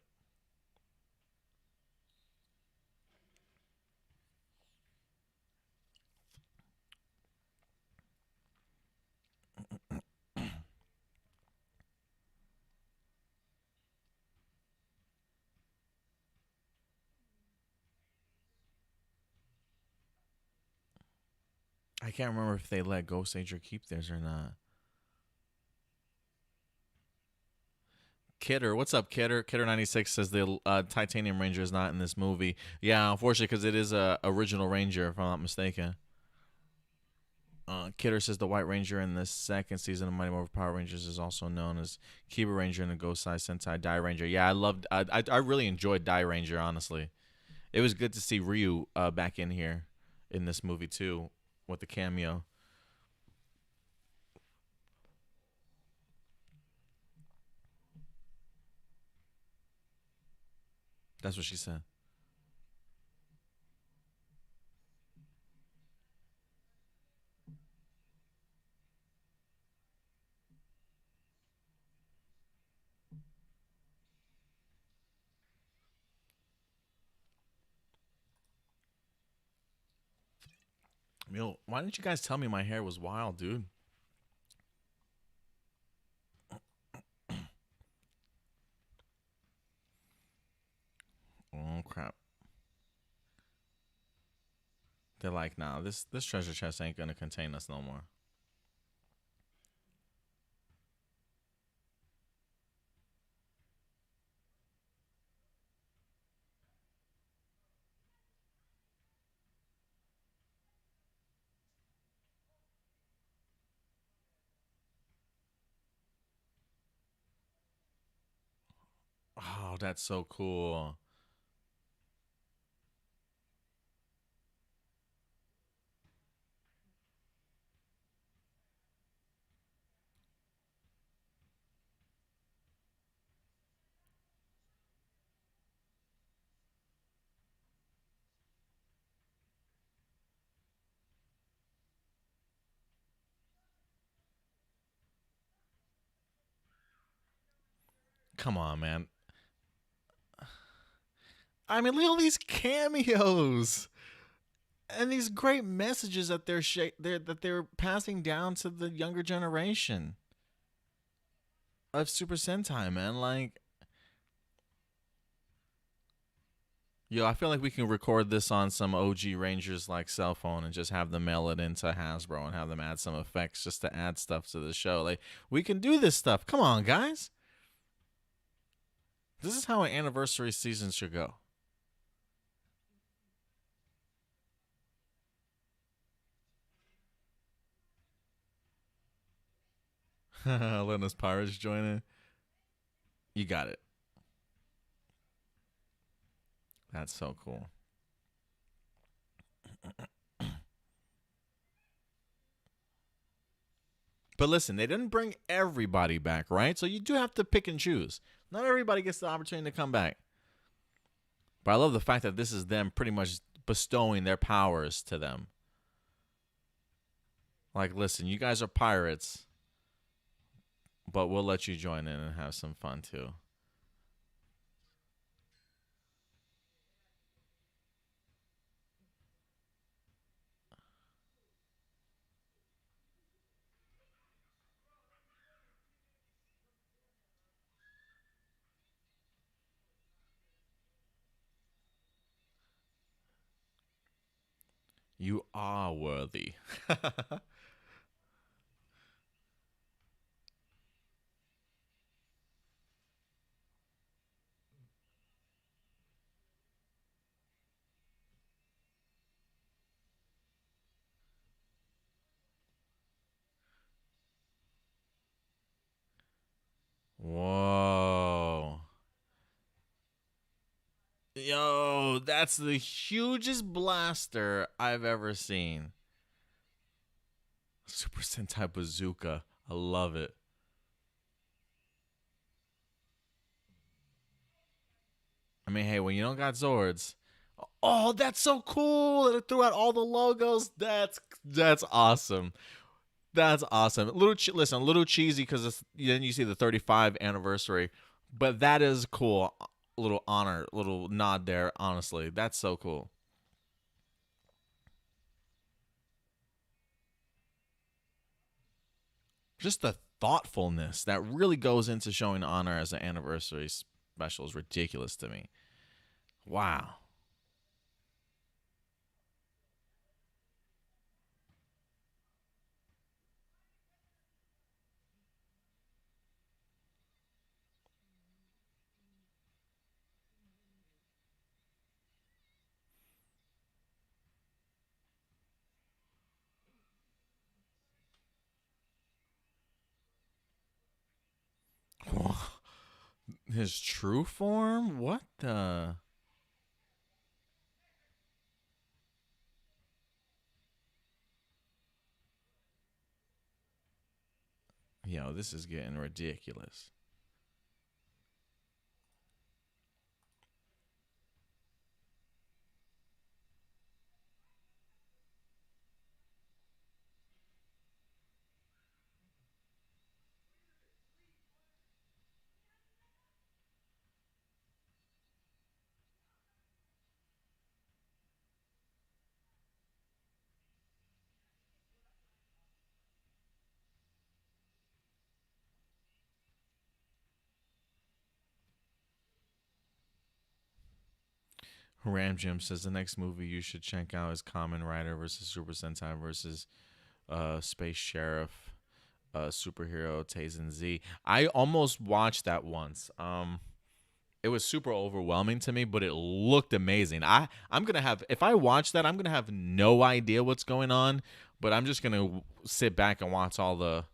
I can't remember if they let Goseiger keep theirs or not. Kidder, what's up, Kidder? Kidder96 says the Titanium Ranger is not in this movie. Yeah, unfortunately, because it is a original Ranger, if I'm not mistaken. Kidder says the White Ranger in the second season of Mighty Morphin Power Rangers is also known as Kiba Ranger in the Gosei Sentai Dai Ranger. Yeah, I loved. I really enjoyed Dai Ranger. Honestly, it was good to see Ryu back in here in this movie too with the cameo. That's what she said. Yo, why didn't you guys tell me my hair was wild, dude? Oh crap! They're like, nah, this treasure chest ain't gonna contain us no more. Oh, that's so cool. Come on, man. I mean, look at all these cameos and these great messages that they're passing down to the younger generation of Super Sentai, man. Like, yo, I feel like we can record this on some OG Rangers like cell phone and just have them mail it into Hasbro and have them add some effects just to add stuff to the show. Like, we can do this stuff. Come on, guys. This is how an anniversary season should go. Letting us pirates join in. You got it. That's so cool. But listen, they didn't bring everybody back, right? So you do have to pick and choose. Not everybody gets the opportunity to come back. But I love the fact that this is them pretty much bestowing their powers to them. Like, listen, you guys are pirates, but we'll let you join in and have some fun too. You are worthy. Whoa. Yo, that's the hugest blaster I've ever seen. Super Sentai Bazooka. I love it. I mean, hey, when you don't got Zords, oh, that's so cool that it threw out all the logos. That's awesome. That's awesome. Listen, a little cheesy because then you see the 35 anniversary, but that is cool. A little honor, little nod there. Honestly, that's so cool. Just the thoughtfulness that really goes into showing honor as an anniversary special is ridiculous to me. Wow. His true form? What the? Yo, this is getting ridiculous. Ram Jim says the next movie you should check out is Kamen Rider versus Super Sentai versus Space Sheriff, superhero Tazen Z. I almost watched that once. It was super overwhelming to me, but it looked amazing. I'm gonna have if I watch that, I'm gonna have no idea what's going on, but I'm just gonna sit back and watch all the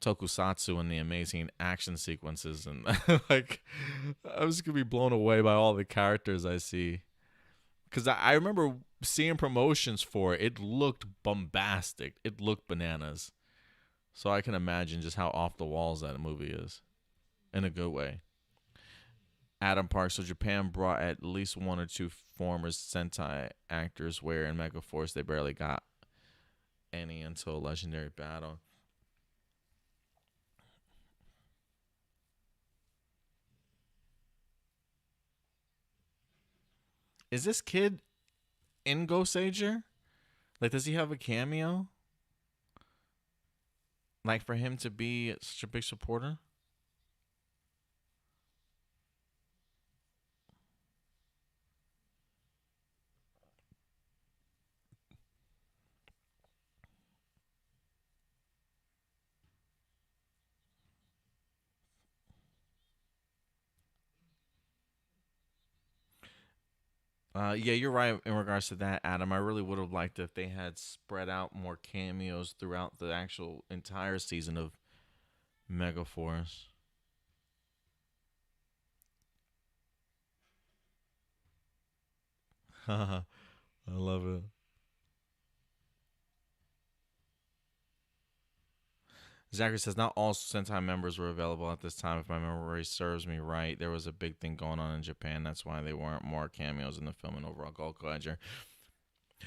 tokusatsu and the amazing action sequences, and like I'm just gonna be blown away by all the characters I see. Because I remember seeing promotions for it. It looked bombastic. It looked bananas. So I can imagine just how off the walls that movie is, in a good way. Adam Park. So Japan brought at least one or two former Sentai actors, where in Megaforce they barely got any until Legendary Battle. Is this kid in Goseiger? Like, does he have a cameo? Like, for him to be such a big supporter? Yeah, you're right in regards to that, Adam. I really would have liked if they had spread out more cameos throughout the actual entire season of Megaforce. I love it. Zachary says not all Sentai members were available at this time. If my memory serves me right, there was a big thing going on in Japan. That's why they weren't more cameos in the film and overall Gokaiger.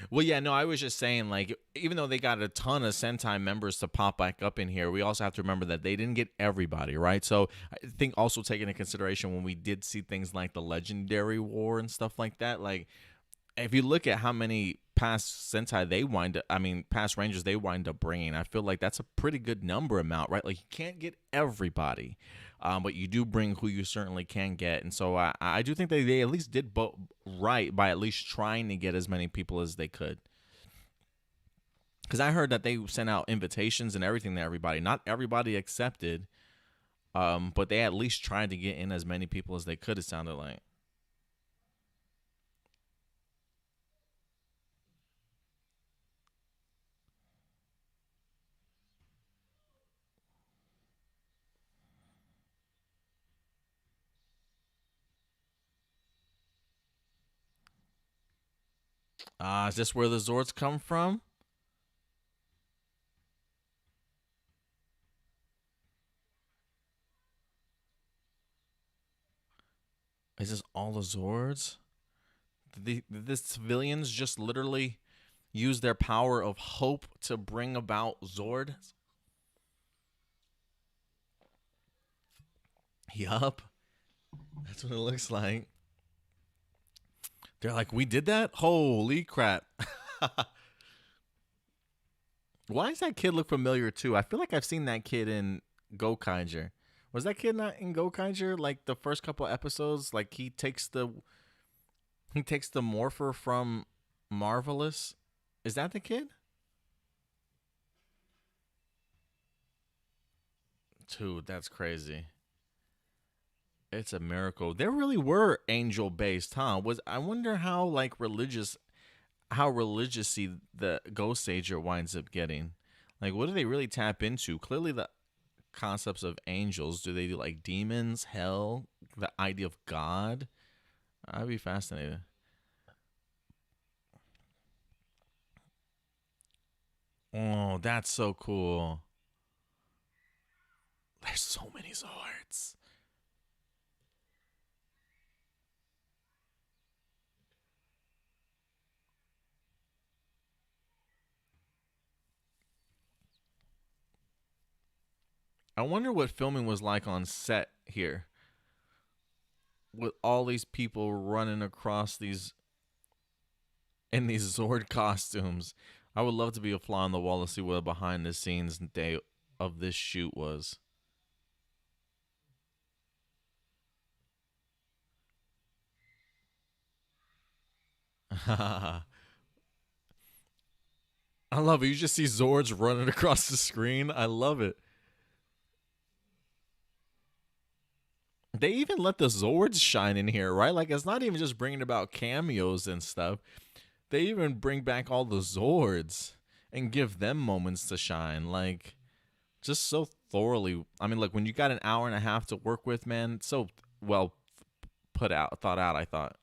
Well, yeah, no, I was just saying, like, even though they got a ton of Sentai members to pop back up in here, we also have to remember that they didn't get everybody, right? So I think also take into consideration when we did see things like the Legendary War and stuff like that, like, if you look at how many past Sentai they wind up, I mean, past Rangers they wind up bringing, I feel like that's a pretty good number amount, right? Like, you can't get everybody, but you do bring who you certainly can get. And so I do think they at least did right by at least trying to get as many people as they could. Because I heard that they sent out invitations and everything to everybody. Not everybody accepted, but they at least tried to get in as many people as they could, it sounded like. Is this where the Zords come from? Is this all the Zords? Did the civilians just literally use their power of hope to bring about Zord? Yup. That's what it looks like. They're like, we did that? Holy crap. Why does that kid look familiar too? I feel like I've seen that kid in Gokaiger. Was that kid not in Gokaiger? Like the first couple episodes, like he takes the morpher from Marvelous. Is that the kid? Dude, that's crazy. It's a miracle. There really were angel based, huh? Was I wonder how like how religiously the Goseiger winds up getting. Like, what do they really tap into? Clearly, the concepts of angels. Do they do like demons, hell, the idea of God? I'd be fascinated. Oh, that's so cool. There's so many swords. I wonder what filming was like on set here with all these people running across these in these Zord costumes. I would love to be a fly on the wall to see what a behind the scenes day of this shoot was. I love it. You just see Zords running across the screen. I love it. They even let the Zords shine in here, right? Like it's not even just bringing about cameos and stuff. They even bring back all the Zords and give them moments to shine. Like just so thoroughly. I mean, like when you got an hour and a half to work with, man, so well thought out. I thought.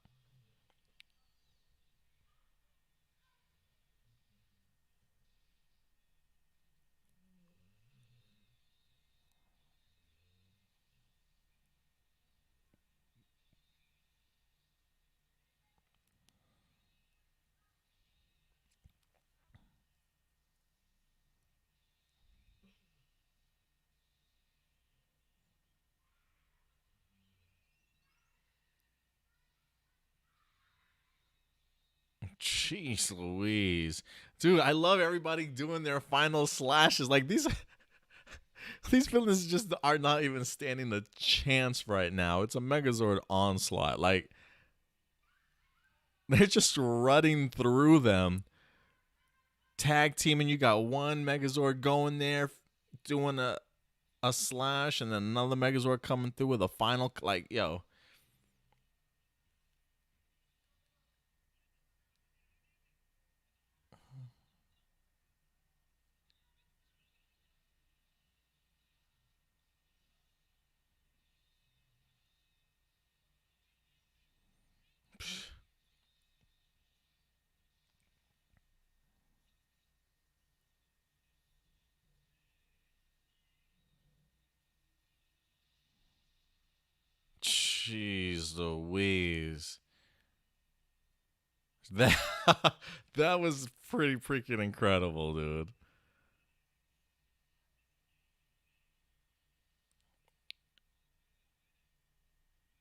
Jeez Louise. Dude, I love everybody doing their final slashes. Like these these villains just are not even standing a chance right now. It's a Megazord onslaught. Like they're just running through them. Tag teaming, you got one Megazord going there doing a slash and then another Megazord coming through with a final like, yo. Jeez Louise. That that was pretty freaking incredible, dude.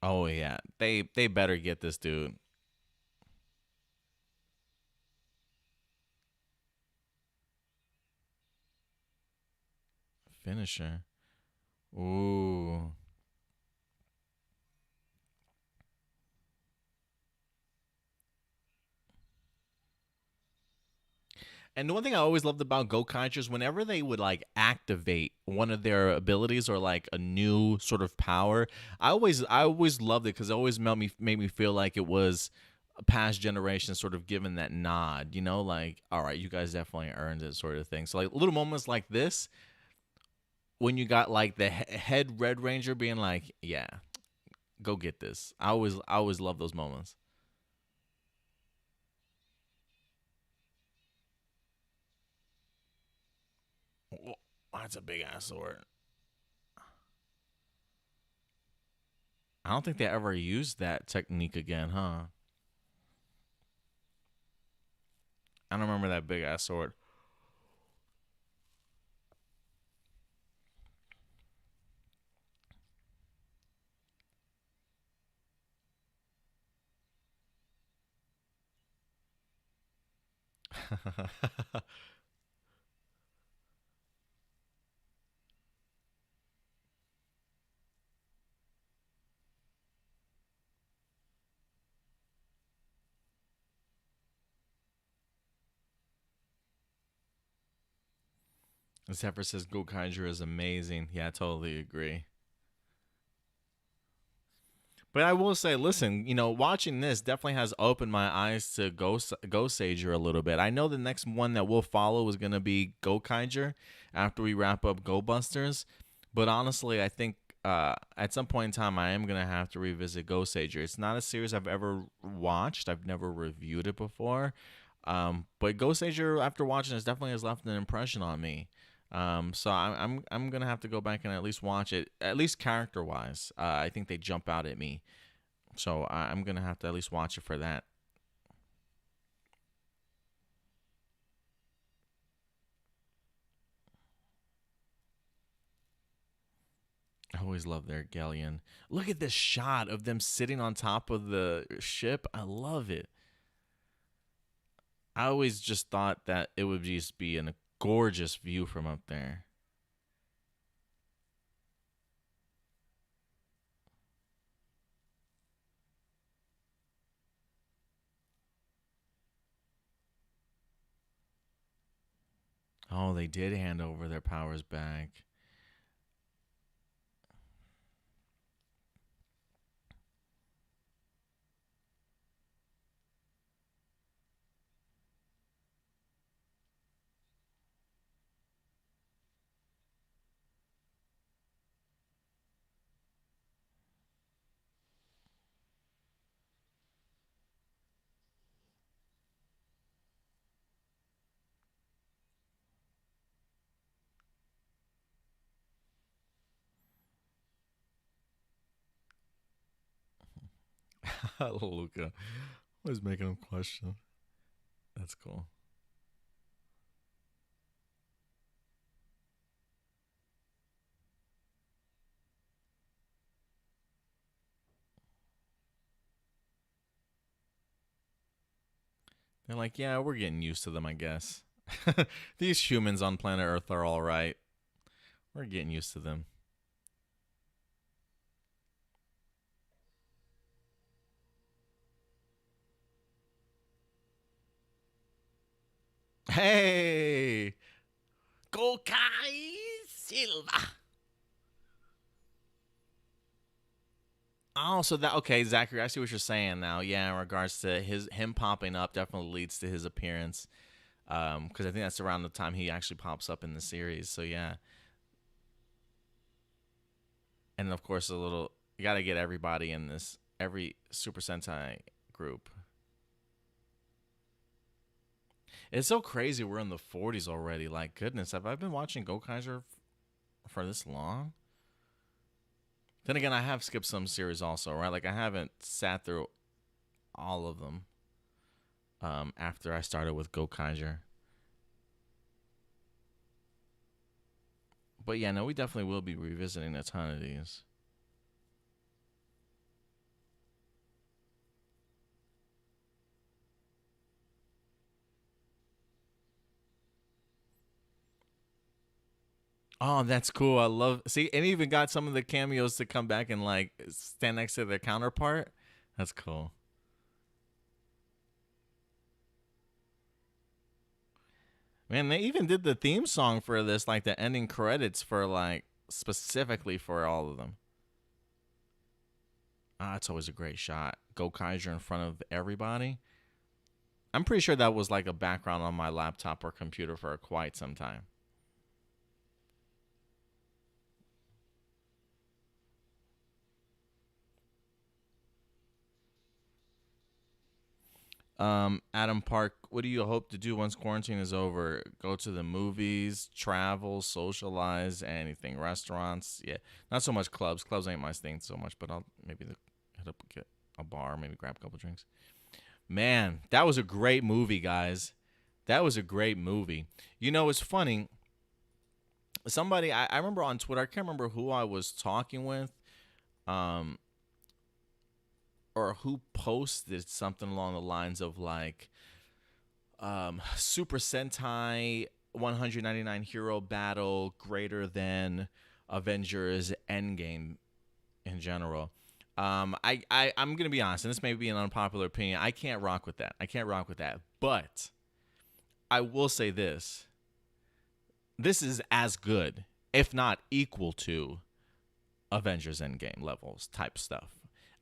Oh yeah, they better get this dude finisher. Ooh. And the one thing I always loved about Gokaigers, whenever they would like activate one of their abilities or like a new sort of power, I always loved it because it always made me feel like it was a past generation sort of giving that nod, like all right, you guys definitely earned it, sort of thing. So like little moments like this, when you got like the head Red Ranger being like, yeah, go get this. I always love those moments. That's a big ass sword. I don't think they ever used that technique again, huh? I don't remember that big ass sword. Zephyr says Gokaiger is amazing. Yeah, I totally agree. But I will say, listen, watching this definitely has opened my eyes to Goseiger a little bit. I know the next one that we'll follow is going to be Gokaiger after we wrap up Go Busters. But honestly, I think at some point in time, I am going to have to revisit Goseiger. It's not a series I've ever watched. I've never reviewed it before. But Goseiger, after watching this, definitely has left an impression on me. So I'm gonna have to go back and at least watch it, at least character wise. I think they jump out at me, so I'm gonna have to at least watch it for that. I always love their galleon. Look at this shot of them sitting on top of the ship. I love it. I always just thought that it would just be a gorgeous view from up there. Oh, they did hand over their powers back. Luca was making him question. That's cool. They're like, yeah, we're getting used to them, I guess. These humans on planet Earth are all right. We're getting used to them. Hey, Gokai Silva. Oh, so that okay, Zachary. I see what you're saying now. Yeah, in regards to him popping up, definitely leads to his appearance. Because I think that's around the time he actually pops up in the series. So yeah, and of course a little. You got to get everybody in this, every Super Sentai group. It's so crazy. We're in the 40s already. Like goodness, have I been watching Gokaiser for this long? Then again, I have skipped some series also, right? Like I haven't sat through all of them. After I started with Gokaiger. But yeah, no, we definitely will be revisiting a ton of these. Oh, that's cool. I love see, and even got some of the cameos to come back and like stand next to their counterpart. That's cool. Man, they even did the theme song for this, like the ending credits for like specifically for all of them. Ah, it's always a great shot. Gokaiger in front of everybody. I'm pretty sure that was like a background on my laptop or computer for quite some time. Adam Park, what do you hope to do once quarantine is over? Go to the movies, travel, socialize, anything. Restaurants, yeah. Not so much clubs. Clubs ain't my thing so much, but I'll maybe hit up get a bar, maybe grab a couple drinks. Man, that was a great movie, guys. That was a great movie. You know, it's funny. Somebody, I remember on Twitter, I can't remember who I was talking with, or who posted something along the lines of like, Super Sentai 199 hero battle greater than Avengers Endgame in general. I'm gonna be honest, and this may be an unpopular opinion. I can't rock with that. But I will say this: this is as good, if not equal to, Avengers Endgame levels type stuff.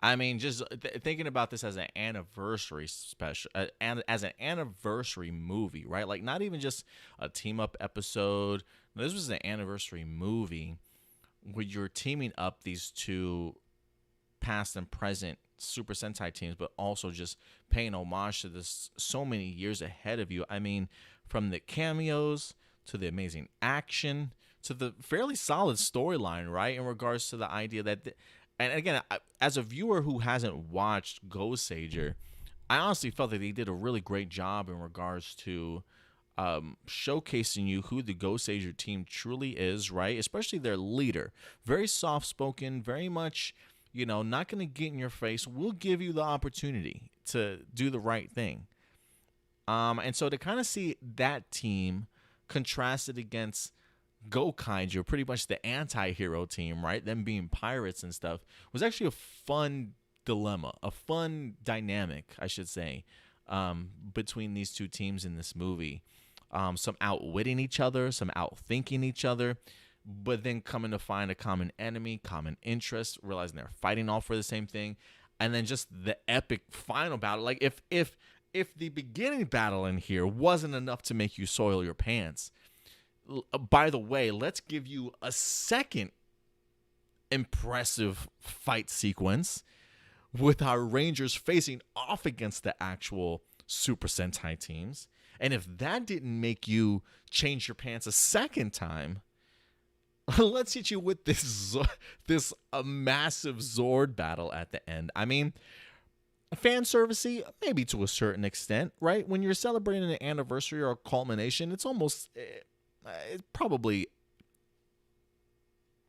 I mean, just thinking about this as an anniversary special, and as an anniversary movie, right? Like, not even just a team up episode. This was an anniversary movie where you're teaming up these two past and present Super Sentai teams, but also just paying homage to this so many years ahead of you. I mean, from the cameos to the amazing action to the fairly solid storyline, right? In regards to the idea that, and again, as a viewer who hasn't watched Goseiger, I honestly felt that they did a really great job in regards to showcasing you who the Goseiger team truly is, right? Especially their leader. Very soft-spoken, very much, not going to get in your face. We'll give you the opportunity to do the right thing. And so to kind of see that team contrasted against Gokaiger, pretty much the anti-hero team, right? Them being pirates and stuff, was actually a fun dilemma, a fun dynamic, I should say, between these two teams in this movie. Some outwitting each other, some outthinking each other, but then coming to find a common enemy, common interest, realizing they're fighting all for the same thing, and then just the epic final battle. Like, if the beginning battle in here wasn't enough to make you soil your pants, by the way, let's give you a second impressive fight sequence with our Rangers facing off against the actual Super Sentai teams. And if that didn't make you change your pants a second time, let's hit you with this massive Zord battle at the end. I mean, fan servicey, maybe to a certain extent, right? When you're celebrating an anniversary or a culmination, it's almost it's probably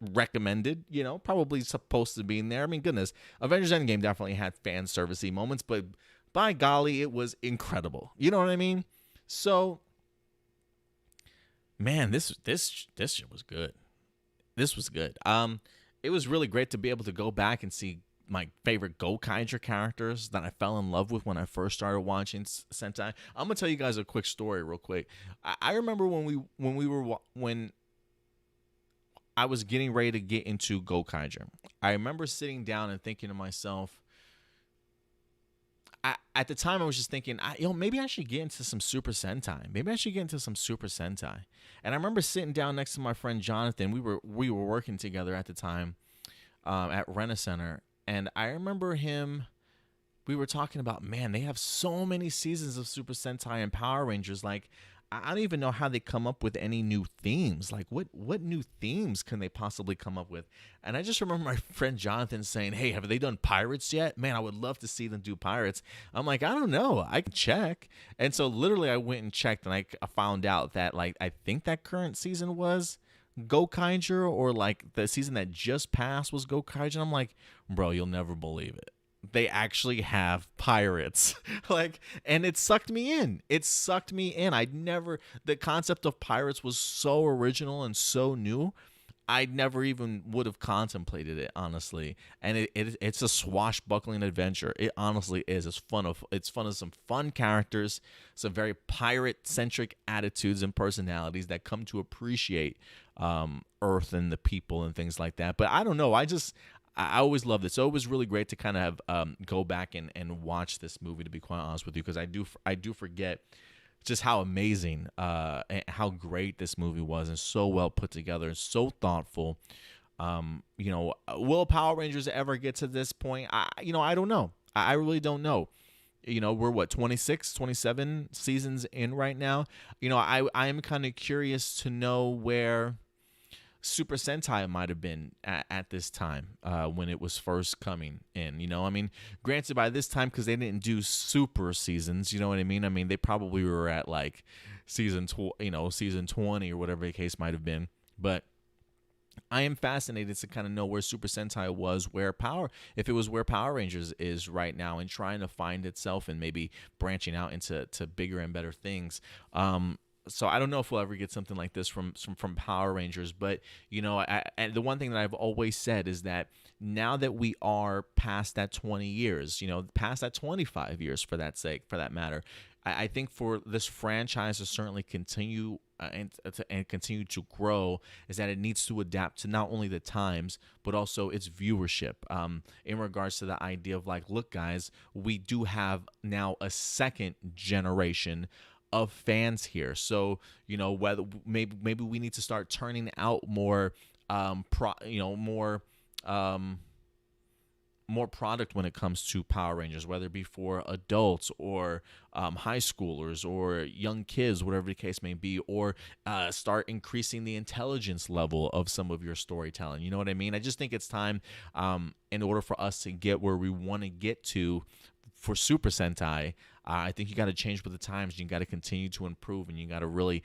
recommended, probably supposed to be in there. I mean, goodness, Avengers Endgame definitely had fan servicey moments, but by golly, it was incredible. You know what I mean? So, man, this shit was good. This was good. It was really great to be able to go back and see my favorite Gokaiger characters that I fell in love with when I first started watching Sentai. I'm gonna tell you guys a quick story, real quick. I remember when I was getting ready to get into Gokaiger. I remember sitting down and thinking to myself, at the time I was just thinking, maybe I should get into some Super Sentai. And I remember sitting down next to my friend Jonathan. We were working together at the time at Rent-A-Center. And I remember we were talking about, man, they have so many seasons of Super Sentai and Power Rangers. Like, I don't even know how they come up with any new themes. Like, what new themes can they possibly come up with? And I just remember my friend Jonathan saying, hey, have they done Pirates yet? Man, I would love to see them do Pirates. I'm like, I don't know. I can check. And so literally I went and checked, and I found out that, like, I think that current season was Gokaiger, or like the season that just passed was Gokaiger. And I'm like, bro, you'll never believe it. They actually have pirates. And it sucked me in. The concept of pirates was so original and so new. I never even would have contemplated it, honestly. And it's a swashbuckling adventure. It honestly is. It's fun of some fun characters, some very pirate-centric attitudes and personalities that come to appreciate Earth and the people and things like that. But I don't know. I always loved it. So it was really great to kind of go back and watch this movie, to be quite honest with you, because I do forget just how amazing and how great this movie was, and so well put together and so thoughtful. Will Power Rangers ever get to this point? I don't know. I really don't know. we're what, 26, 27 seasons in right now. I am kind of curious to know where Super Sentai might have been at this time when it was first coming in. I mean, granted, by this time, because they didn't do super seasons, you know what I mean? I mean, they probably were at like season 20 or whatever the case might have been. But I am fascinated to kind of know where Super Sentai was, if it was where Power Rangers is right now, and trying to find itself and maybe branching out into bigger and better things. So I don't know if we'll ever get something like this from Power Rangers, but and the one thing that I've always said is that now that we are past that 20 years, past that 25 years for that matter, I think for this franchise to certainly continue and continue to grow, is that it needs to adapt to not only the times but also its viewership. In regards to the idea of like, look, guys, we do have now a second generation of fans here, so whether maybe we need to start turning out more more product when it comes to Power Rangers, whether it be for adults or high schoolers or young kids, whatever the case may be, or start increasing the intelligence level of some of your storytelling. You know what I mean? I just think it's time, in order for us to get where we want to get to for Super Sentai. I think you got to change with the times. You got to continue to improve, and you got to really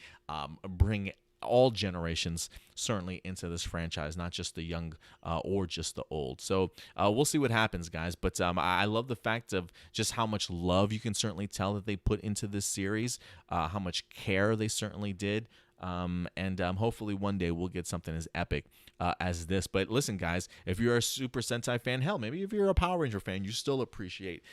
bring all generations certainly into this franchise, not just the young or just the old. So we'll see what happens, guys. But I love the fact of just how much love you can certainly tell that they put into this series, how much care they certainly did. And hopefully one day we'll get something as epic as this. But listen, guys, if you're a Super Sentai fan, hell, maybe if you're a Power Ranger fan, you still appreciate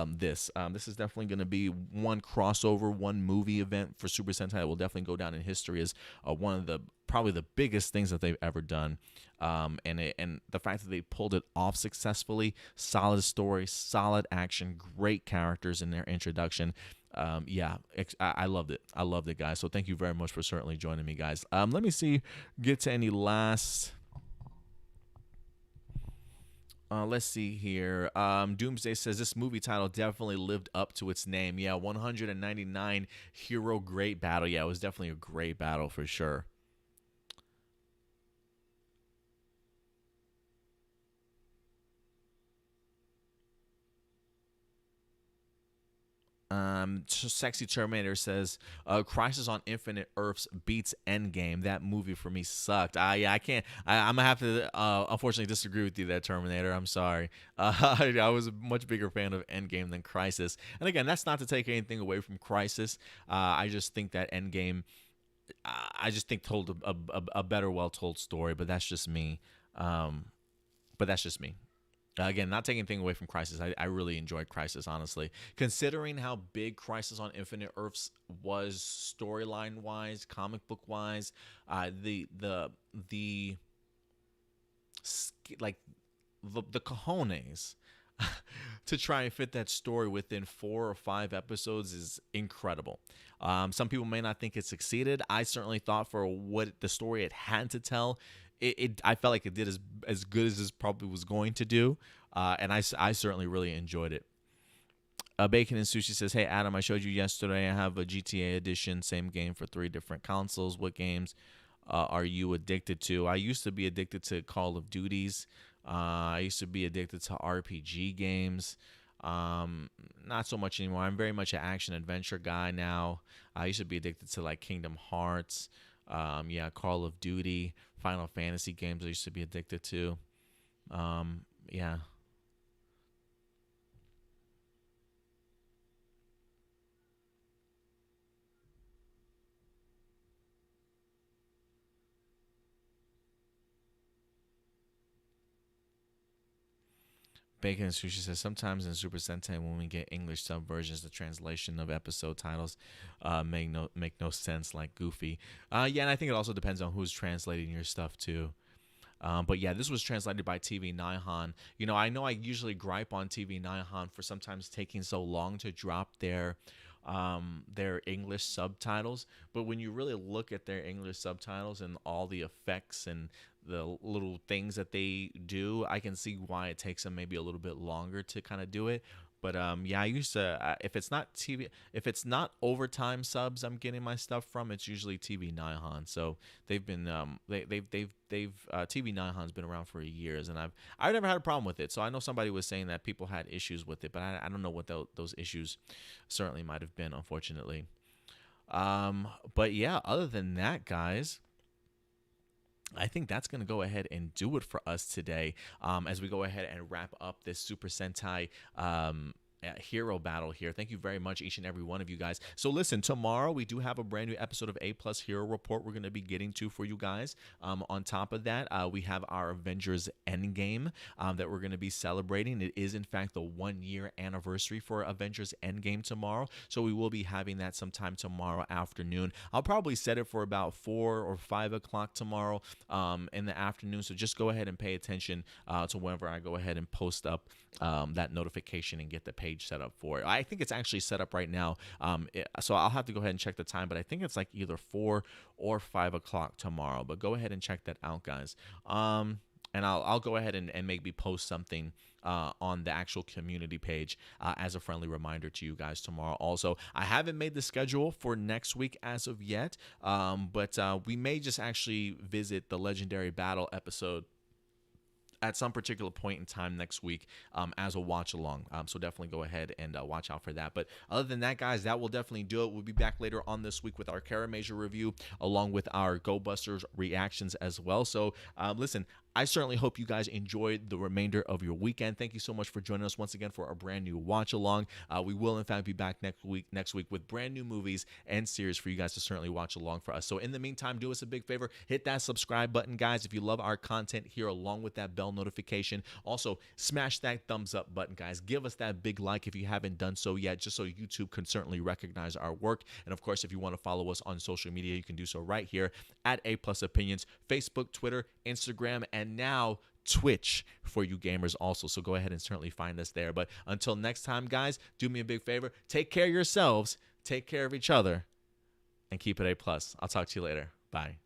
this. This is definitely going to be one crossover, one movie event for Super Sentai that will definitely go down in history as one of the probably the biggest things that they've ever done. And the fact that they pulled it off successfully, solid story, solid action, great characters in their introduction. I loved it. I loved it, guys. So thank you very much for certainly joining me, guys. Let me see, get to any last. Let's see here. Doomsday says this movie title definitely lived up to its name. Yeah, 199 Hero Great Battle. Yeah, it was definitely a great battle for sure. Sexy Terminator says, Crisis on Infinite Earths beats Endgame. That movie for me sucked. Yeah, I can't. I'm gonna have to unfortunately disagree with you there, Terminator. I'm sorry. I was a much bigger fan of Endgame than Crisis. And again, that's not to take anything away from Crisis. I just think that Endgame, I just think told a better, well told story. But that's just me. Again, not taking anything away from Crisis. I really enjoyed Crisis, honestly. Considering how big Crisis on Infinite Earths was storyline-wise, comic book-wise, the cojones to try and fit that story within 4 or 5 episodes is incredible. Some people may not think it succeeded. I certainly thought for what the story it had to tell, I felt like it did as good as this probably was going to do, and I certainly really enjoyed it. Bacon and Sushi says, hey, Adam, I showed you yesterday. I have a GTA edition, same game for 3 different consoles. What games are you addicted to? I used to be addicted to Call of Duties. I used to be addicted to RPG games. Not so much anymore. I'm very much an action-adventure guy now. I used to be addicted to, like, Kingdom Hearts. Call of Duty, Final Fantasy games I used to be addicted to. Yeah. Bacon and Sushi says, sometimes in Super Sentai when we get English sub versions, the translation of episode titles make no sense, like Goofy. And I think it also depends on who's translating your stuff too. But yeah, this was translated by TV Nihon. I know I usually gripe on TV Nihon for sometimes taking so long to drop their English subtitles, but when you really look at their English subtitles and all the effects and the little things that they do, I can see why it takes them maybe a little bit longer to kind of do it. But yeah, I used to if it's not TV, if it's not overtime subs, I'm getting my stuff from. It's usually TV Nihon. So they've been TV Nihon's been around for years, and I've never had a problem with it. So I know somebody was saying that people had issues with it, but I don't know what those issues certainly might have been, unfortunately. But yeah, other than that, guys, I think that's going to go ahead and do it for us today, as we go ahead and wrap up this Super Sentai hero battle here. Thank you very much, each and every one of you guys. So listen, tomorrow we do have a brand new episode of APlus Hero Report we're going to be getting to for you guys. On top of that, we have our Avengers Endgame that we're going to be celebrating. It is in fact the 1-year anniversary for Avengers Endgame tomorrow, so we will be having that sometime tomorrow afternoon. I'll probably set it for about 4 or 5 o'clock tomorrow in the afternoon, so just go ahead and pay attention to whenever I go ahead and post up that notification and get the page set up for it. I think it's actually set up right now, so I'll have to go ahead and check the time, but I think it's like either 4 or 5 o'clock tomorrow. But go ahead and check that out, guys. And I'll go ahead and maybe post something on the actual community page as a friendly reminder to you guys tomorrow. Also, I haven't made the schedule for next week as of yet, but we may just actually visit the Legendary Battle episode at some particular point in time next week as a watch along. So definitely go ahead and watch out for that. But other than that, guys, that will definitely do it. We'll be back later on this week with our Kara Major review, along with our Go Busters reactions as well. So listen, I certainly hope you guys enjoyed the remainder of your weekend. Thank you so much for joining us once again for our brand new watch along. We will in fact be back next week with brand new movies and series for you guys to certainly watch along for us. So in the meantime, do us a big favor, hit that subscribe button, guys, if you love our content here, along with that bell notification. Also, smash that thumbs up button, guys. Give us that big like if you haven't done so yet, just so YouTube can certainly recognize our work. And of course, if you want to follow us on social media, you can do so right here at APlus Opinions, Facebook, Twitter, Instagram, and now Twitch for you gamers also. So go ahead and certainly find us there. But until next time, guys, do me a big favor. Take care of yourselves, take care of each other, and keep it A+. I'll talk to you later. Bye.